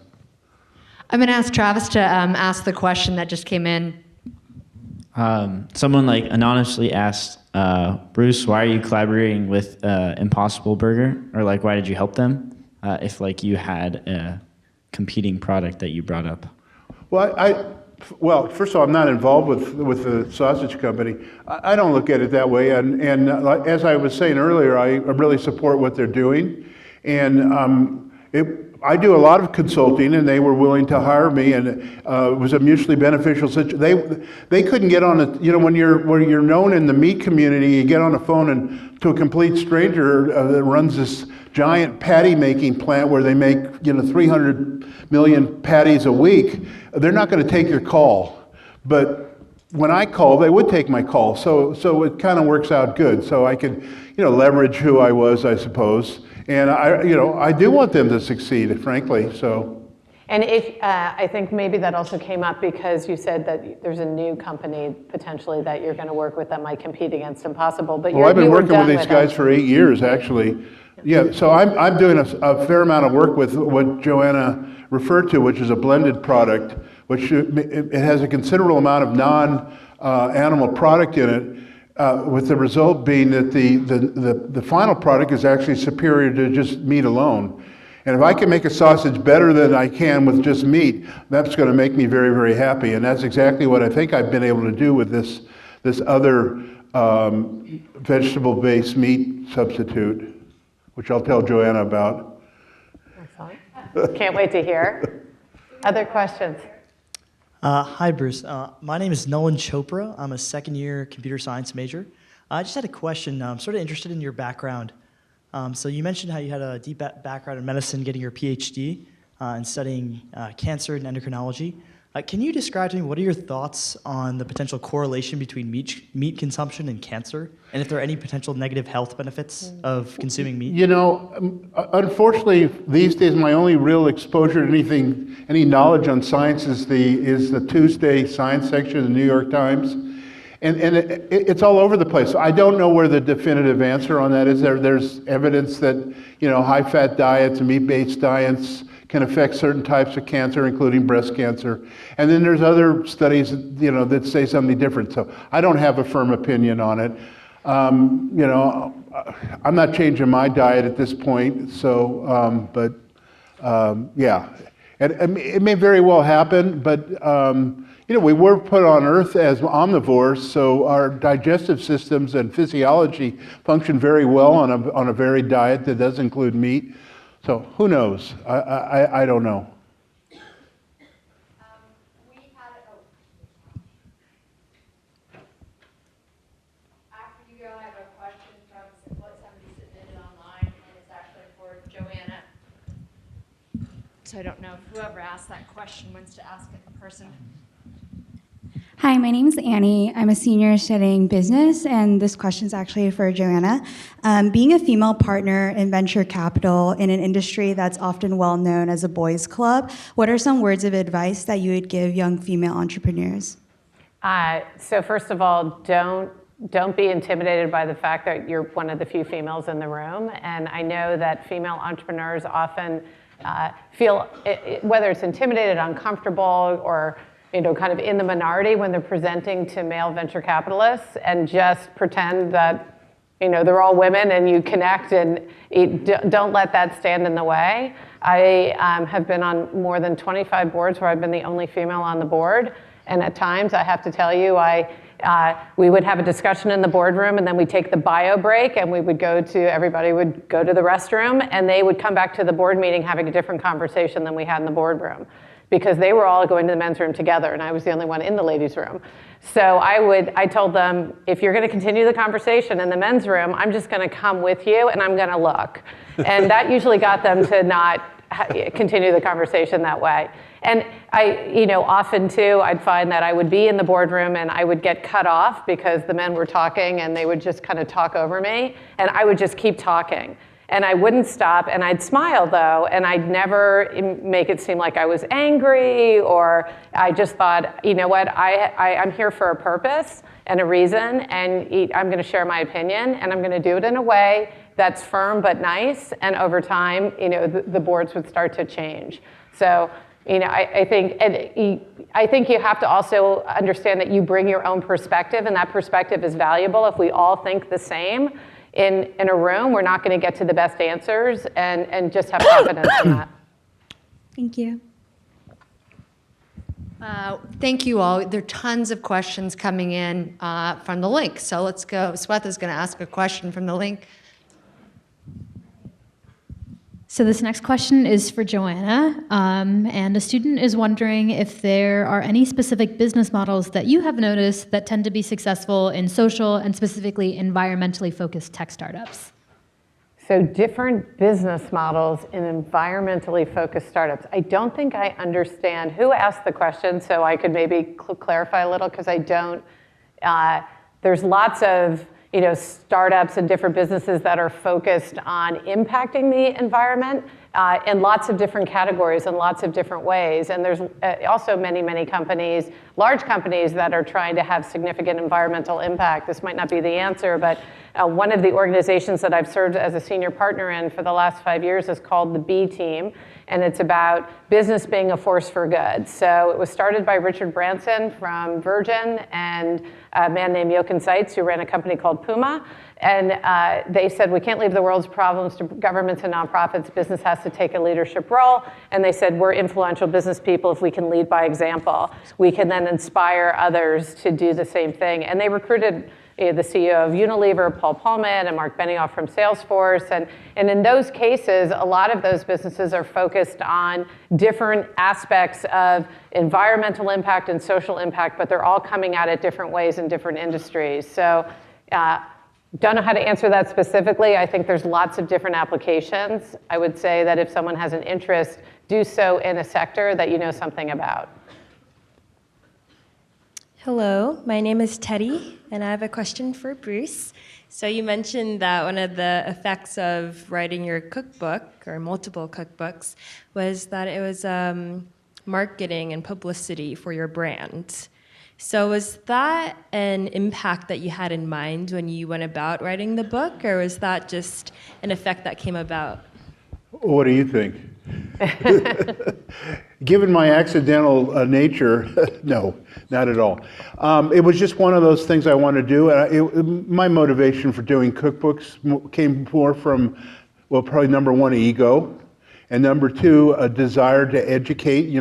I'm going to ask Travis to ask the question that just came in. Someone anonymously asked, Bruce, why are you collaborating with Impossible Burger? Or why did you help them? If you had a competing product that you brought up. Well, first of all, I'm not involved with the sausage company. I don't look at it that way. And as I was saying earlier, I really support what they're doing. And I do a lot of consulting, and they were willing to hire me, and it was a mutually beneficial situation. They couldn't get on a, you know, when you're known in the meat community, you get on the phone and to a complete stranger that runs this giant patty making plant where they make 300 million patties a week. They're not going to take your call, but when I call, they would take my call. So it kind of works out good. So I could leverage who I was, I suppose. And I do want them to succeed, frankly. So. And I think maybe that also came up because you said that there's a new company potentially that you're going to work with that might compete against Impossible. But I've been working with these guys for 8 years, actually. Yeah. So I'm doing a fair amount of work with what Joanna referred to, which is a blended product, which it has a considerable amount of non-animal product in it. With the result being that the final product is actually superior to just meat alone. And if I can make a sausage better than I can with just meat, that's going to make me very, very happy. And that's exactly what I think I've been able to do with this other vegetable-based meat substitute, which I'll tell Joanna about. Excellent. Can't wait to hear. Other questions? Hi, Bruce. My name is Nolan Chopra. I'm a second-year computer science major. I just had a question. I'm sort of interested in your background. So you mentioned how you had a deep background in medicine, getting your PhD, and studying cancer and endocrinology. Can you describe to me what are your thoughts on the potential correlation between meat consumption and cancer, and if there are any potential negative health benefits of consuming meat? Unfortunately, these days my only real exposure to any knowledge on science is the Tuesday science section of the New York Times, and it's all over the place. I don't know where the definitive answer on that is. There's evidence that high-fat diets and meat-based diets can affect certain types of cancer, including breast cancer. And then there's other studies, that say something different. So I don't have a firm opinion on it. I'm not changing my diet at this point. So, yeah. And it may very well happen, but we were put on Earth as omnivores, so our digestive systems and physiology function very well on a varied diet that does include meat. So who knows? I don't know. After you go, I have a question from somebody submitted online, and it's actually for Joanna. So I don't know if whoever asked that question wants to ask it in person. Hi, my name is Annie. I'm a senior studying business, and this question is actually for Joanna. Being a female partner in venture capital in an industry that's often well known as a boys' club, what are some words of advice that you would give young female entrepreneurs? So first of all, don't be intimidated by the fact that you're one of the few females in the room. And I know that female entrepreneurs often feel, whether it's intimidated, uncomfortable, or kind of in the minority when they're presenting to male venture capitalists, and just pretend that they're all women and you connect, and don't let that stand in the way. I have been on more than 25 boards where I've been the only female on the board. And at times, I have to tell you, we would have a discussion in the boardroom, and then we'd take the bio break, and everybody would go to the restroom, and they would come back to the board meeting having a different conversation than we had in the boardroom, because they were all going to the men's room together, and I was the only one in the ladies' room. So I told them, if you're going to continue the conversation in the men's room, I'm just going to come with you, and I'm going to look. And that usually got them to not continue the conversation that way. And often too, I'd find that I would be in the boardroom and I would get cut off because the men were talking and they would just kind of talk over me, and I would just keep talking. And I wouldn't stop, and I'd smile though, and I'd never make it seem like I was angry, or I just thought, you know what, I'm here for a purpose and a reason, and I'm going to share my opinion, and I'm going to do it in a way that's firm but nice, and over time, the boards would start to change. So, I think you have to also understand that you bring your own perspective, and that perspective is valuable. If we all think the same in a room, we're not going to get to the best answers, and just have confidence in that. Thank you. Thank you all. There are tons of questions coming in from the link. So let's go. Swetha's going to ask a question from the link. So this next question is for Joanna, and a student is wondering if there are any specific business models that you have noticed that tend to be successful in social and specifically environmentally focused tech startups. So different business models in environmentally focused startups. I don't think I understand who asked the question, so I could maybe clarify a little, because I don't. There's lots of startups and different businesses that are focused on impacting the environment in lots of different categories and lots of different ways. And there's also many, many companies, large companies, that are trying to have significant environmental impact. This might not be the answer, but one of the organizations that I've served as a senior partner in for the last 5 years is called the B Team, and it's about business being a force for good. So it was started by Richard Branson from Virgin and a man named Jochen Seitz, who ran a company called Puma. And they said, we can't leave the world's problems to governments and nonprofits. Business has to take a leadership role. And they said, we're influential business people. If we can lead by example, we can then inspire others to do the same thing. And they recruited the CEO of Unilever, Paul Polman, and Mark Benioff from Salesforce. And in those cases, a lot of those businesses are focused on different aspects of environmental impact and social impact, but they're all coming at it different ways in different industries. So don't know how to answer that specifically. I think there's lots of different applications. I would say that if someone has an interest, do so in a sector that you know something about. Hello, my name is Teddy, and I have a question for Bruce. So you mentioned that one of the effects of writing your cookbook, or multiple cookbooks, was that it was marketing and publicity for your brand. So was that an impact that you had in mind when you went about writing the book, or was that just an effect that came about? What do you think? Given my accidental nature, no, not at all. It was just one of those things I wanted to do. My motivation for doing cookbooks came more from, well, probably number one, ego, and number two, a desire to educate.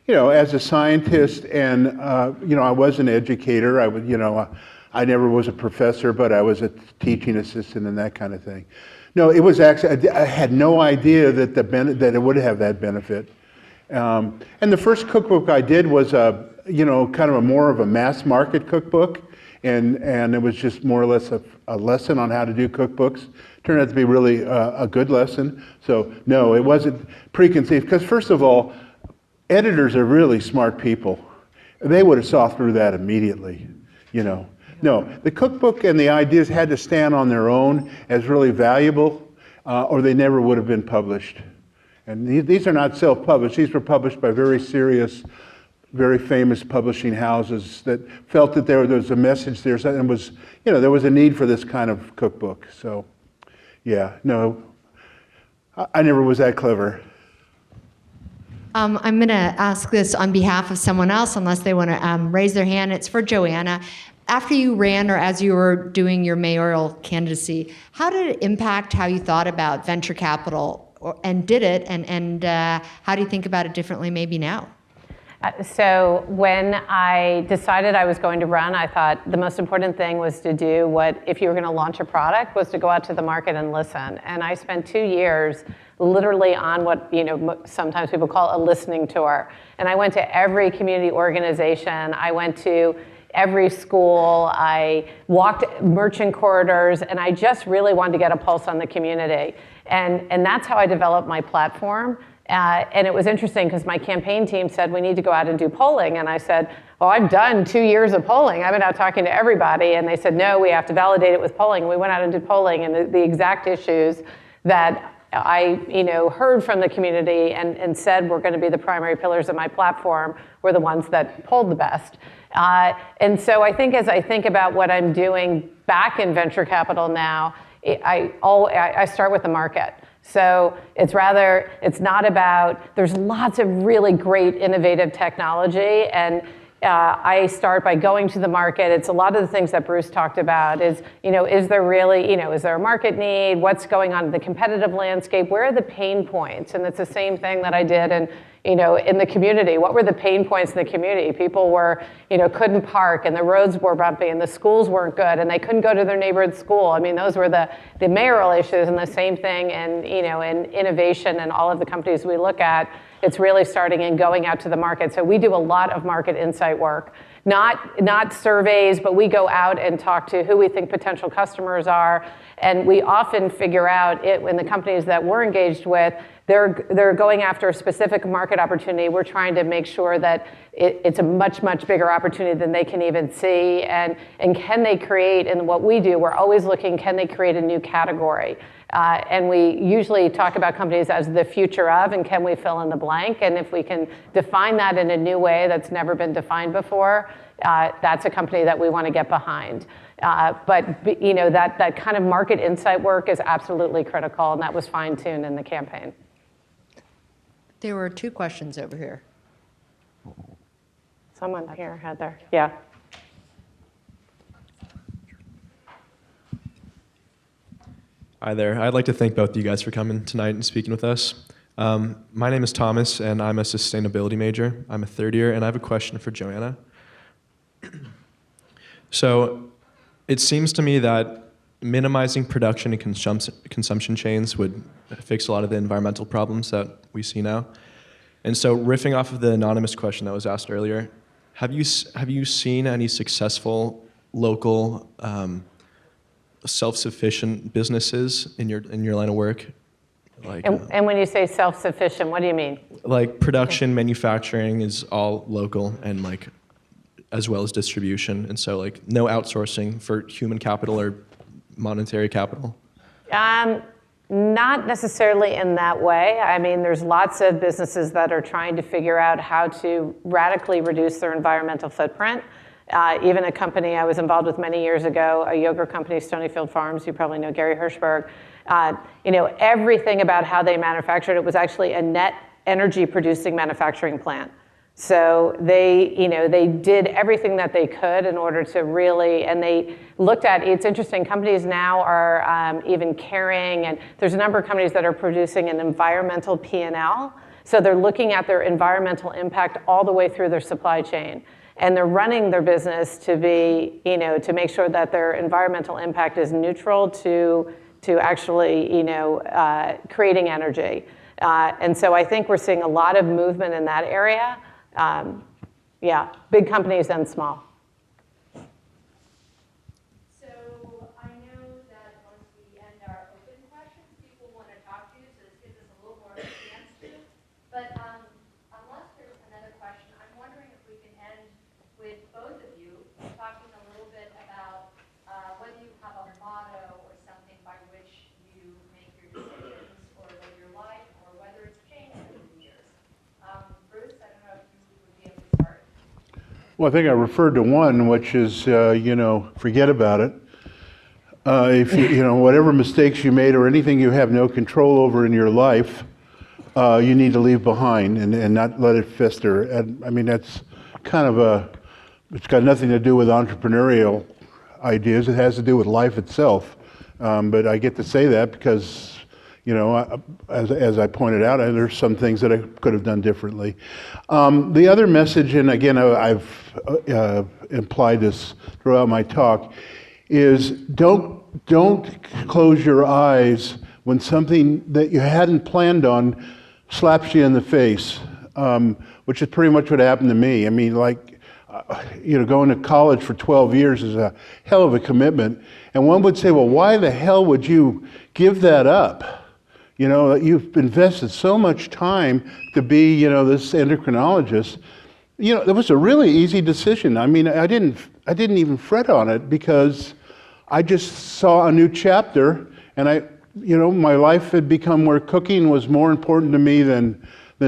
As a scientist, and I was an educator. I never was a professor, but I was a teaching assistant and that kind of thing. No, it was actually, I had no idea that that it would have that benefit. And the first cookbook I did was kind of a more of a mass market cookbook, and it was just more or less a lesson on how to do cookbooks. Turned out to be really a good lesson. So no, it wasn't preconceived, because first of all, editors are really smart people. They would have saw through that immediately, No, the cookbook and the ideas had to stand on their own as really valuable, or they never would have been published. And these are not self-published. These were published by very serious, very famous publishing houses that felt that there was a message there, and was, there was a need for this kind of cookbook. So, yeah, no, I never was that clever. I'm going to ask this on behalf of someone else, unless they want to raise their hand. It's for Joanna. After you ran, or as you were doing your mayoral candidacy, how did it impact how you thought about venture capital, and did it, and how do you think about it differently maybe now? So when I decided I was going to run, I thought the most important thing was to do what, if you were going to launch a product, was to go out to the market and listen. And I spent 2 years literally on what sometimes people call a listening tour. And I went to every community organization. I went to every school. I walked merchant corridors, and I just really wanted to get a pulse on the community. And that's how I developed my platform. And it was interesting because my campaign team said, we need to go out and do polling. And I said, well, I've done 2 years of polling. I've been out talking to everybody. And they said, no, we have to validate it with polling. We went out and did polling, and the exact issues that I heard from the community and said were going to be the primary pillars of my platform were the ones that polled the best. And so I think as I think about what I'm doing back in venture capital now, I start with the market. So it's not about, there's lots of really great innovative technology, and I start by going to the market. It's a lot of the things that Bruce talked about is there really, is there a market need? What's going on in the competitive landscape? Where are the pain points? And it's the same thing that I did in the community. What were the pain points in the community? People couldn't park, and the roads were bumpy, and the schools weren't good, and they couldn't go to their neighborhood school. I mean, those were the mayoral issues, and the same thing in innovation and all of the companies we look at. It's really starting and going out to the market. So we do a lot of market insight work. Not surveys, but we go out and talk to who we think potential customers are. And we often figure out in the companies that we're engaged with, they're going after a specific market opportunity. We're trying to make sure that it's a much, much bigger opportunity than they can even see. And can they create, and what we do, we're always looking, can they create a new category? And we usually talk about companies as the future of, and can we fill in the blank? And if we can define that in a new way that's never been defined before, that's a company that we want to get behind. But that kind of market insight work is absolutely critical, and that was fine-tuned in the campaign. There were 2 questions over here. Someone here, Heather. Yeah. Hi there. I'd like to thank both of you guys for coming tonight and speaking with us. My name is Thomas, and I'm a sustainability major. I'm a 3rd year, and I have a question for Joanna. So it seems to me that minimizing production and consumption chains would fix a lot of the environmental problems that we see now. And so riffing off of the anonymous question that was asked earlier, have you seen any successful local self-sufficient businesses in your line of work? And when you say self-sufficient, what do you mean? Like production, manufacturing is all local, and as well as distribution, and so no outsourcing for human capital or monetary capital. Not necessarily in that way. I mean, there's lots of businesses that are trying to figure out how to radically reduce their environmental footprint. Even a company I was involved with many years ago, a yogurt company, Stonyfield Farms, you probably know Gary Hirschberg. Everything about how they manufactured it was actually a net energy producing manufacturing plant. So they did everything that they could in order to really, and they looked at, it's interesting, companies now are even carrying, and there's a number of companies that are producing an environmental P&L. So they're looking at their environmental impact all the way through their supply chain. And they're running their business to be, to make sure that their environmental impact is neutral to actually, creating energy. And so I think we're seeing a lot of movement in that area. Big companies and small. So I know that once we end our open questions, people want to talk to you, so this gives us a little more of a chance to. But unless there's another question, I'm wondering if we can end with both of you talking a little bit about whether you have a motto or something by which you make your decisions or live your life, or whether it's changed over the years. Bruce, I don't know if you would be able to start. Well, I think I referred to one, which is, forget about it. If whatever mistakes you made or anything you have no control over in your life, you need to leave behind and not let it fester. And I mean, that's kind of it's got nothing to do with entrepreneurial ideas. It has to do with life itself. But I get to say that because, as I pointed out, there's some things that I could have done differently. The other message, and again, I've implied this throughout my talk, is don't close your eyes when something that you hadn't planned on slaps you in the face, which is pretty much what happened to me. I mean, going to college for 12 years is a hell of a commitment. And one would say, well, why the hell would you give that up? You've invested so much time to be, this endocrinologist. It was a really easy decision. I mean, I didn't even fret on it because I just saw a new chapter, and my life had become where cooking was more important to me than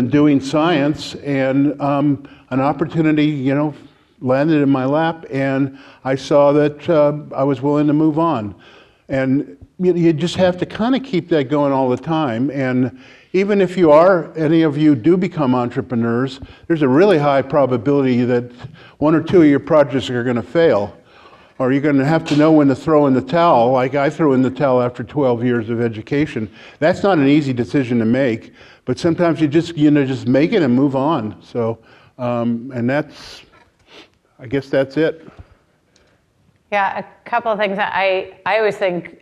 doing science, and an opportunity, landed in my lap, and I saw that I was willing to move on. And you just have to kind of keep that going all the time. And even if any of you do become entrepreneurs, there's a really high probability that one or two of your projects are going to fail. Or you're going to have to know when to throw in the towel, like I threw in the towel after 12 years of education. That's not an easy decision to make, but sometimes you just make it and move on. So, and I guess that's it. Yeah, a couple of things. I always think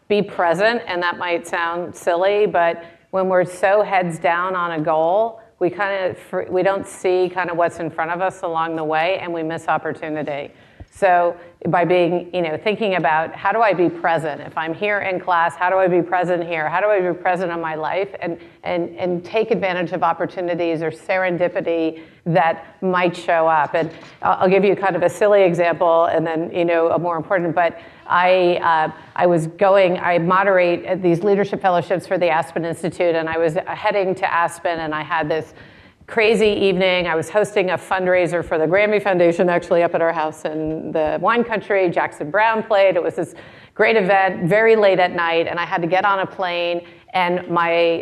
be present, and that might sound silly, but when we're so heads down on a goal, we don't see kind of what's in front of us along the way, and we miss opportunity. So by being, thinking about how do I be present? If I'm here in class, how do I be present here? How do I be present in my life and take advantage of opportunities or serendipity that might show up? And I'll give you kind of a silly example and then, a more important, but I moderate these leadership fellowships for the Aspen Institute, and I was heading to Aspen, and I had this crazy evening. I was hosting a fundraiser for the Grammy Foundation, actually up at our house in the wine country. Jackson Browne played. It was this great event, very late at night, and I had to get on a plane, and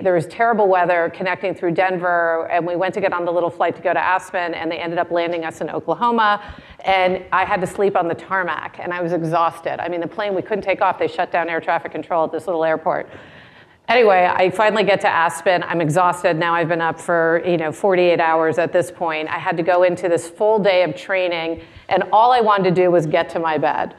there was terrible weather connecting through Denver, and we went to get on the little flight to go to Aspen, and they ended up landing us in Oklahoma, and I had to sleep on the tarmac, and I was exhausted. I mean, the plane, we couldn't take off. They shut down air traffic control at this little airport. Anyway, I finally get to Aspen. I'm exhausted. Now I've been up for 48 hours at this point. I had to go into this full day of training, and all I wanted to do was get to my bed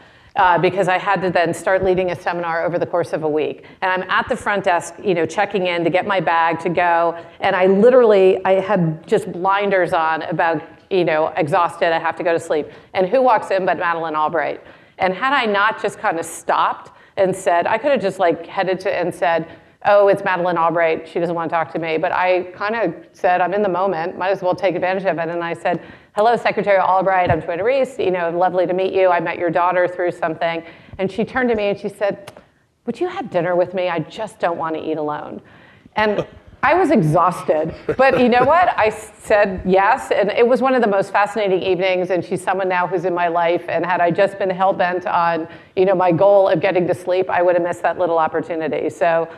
because I had to then start leading a seminar over the course of a week. And I'm at the front desk, checking in to get my bag to go, and I had just blinders on about, exhausted. I have to go to sleep. And who walks in but Madeleine Albright? And had I not just kind of stopped and said, I could have just headed to and said, oh, it's Madeleine Albright, she doesn't want to talk to me. But I kind of said, I'm in the moment, might as well take advantage of it. And I said, hello, Secretary Albright, I'm Joanne Rees, lovely to meet you. I met your daughter through something. And she turned to me and she said, would you have dinner with me? I just don't want to eat alone. And I was exhausted, but you know what? I said yes, and it was one of the most fascinating evenings, and she's someone now who's in my life, and had I just been hell-bent on, my goal of getting to sleep, I would have missed that little opportunity. So,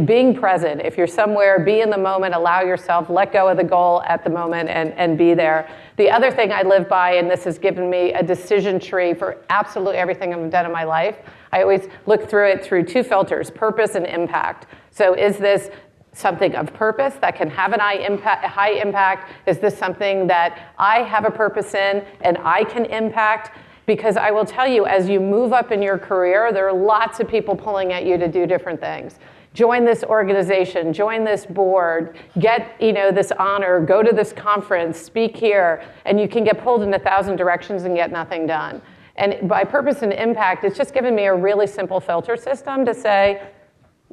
being present, if you're somewhere, be in the moment, allow yourself, let go of the goal at the moment, and be there. The other thing I live by, and this has given me a decision tree for absolutely everything I've done in my life, I always look through it through two filters, purpose and impact. So is this something of purpose that can have a high impact? Is this something that I have a purpose in and I can impact? Because I will tell you, as you move up in your career, there are lots of people pulling at you to do different things. Join this organization, join this board, get this honor, go to this conference, speak here, and you can get pulled in 1,000 directions and get nothing done. And by purpose and impact, it's just given me a really simple filter system to say,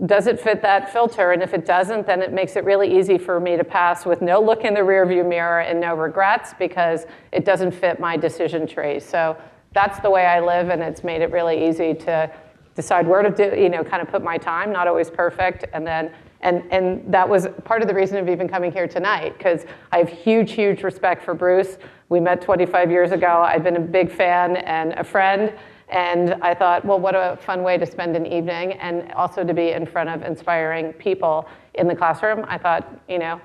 does it fit that filter? And if it doesn't, then it makes it really easy for me to pass with no look in the rearview mirror and no regrets because it doesn't fit my decision tree. So that's the way I live, and it's made it really easy to decide where to do, kind of put my time, not always perfect, and then And that was part of the reason of even coming here tonight, because I have huge, huge respect for Bruce. We met 25 years ago. I've been a big fan and a friend. And I thought, well, what a fun way to spend an evening, and also to be in front of inspiring people in the classroom. I thought,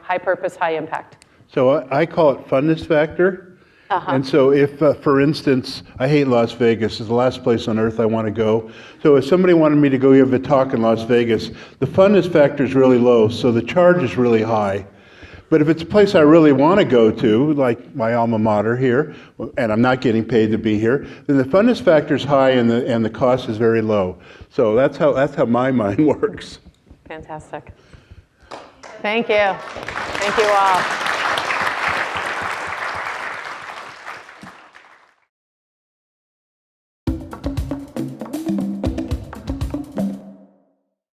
high purpose, high impact. So I call it funness factor. And so if, for instance, I hate Las Vegas. It's the last place on earth I want to go. So if somebody wanted me to go give a talk in Las Vegas, the funness factor is really low, so the charge is really high. But if it's a place I really want to go to, like my alma mater here, and I'm not getting paid to be here, then the funness factor is high and the cost is very low. So that's how my mind works. Fantastic. Thank you. Thank you all.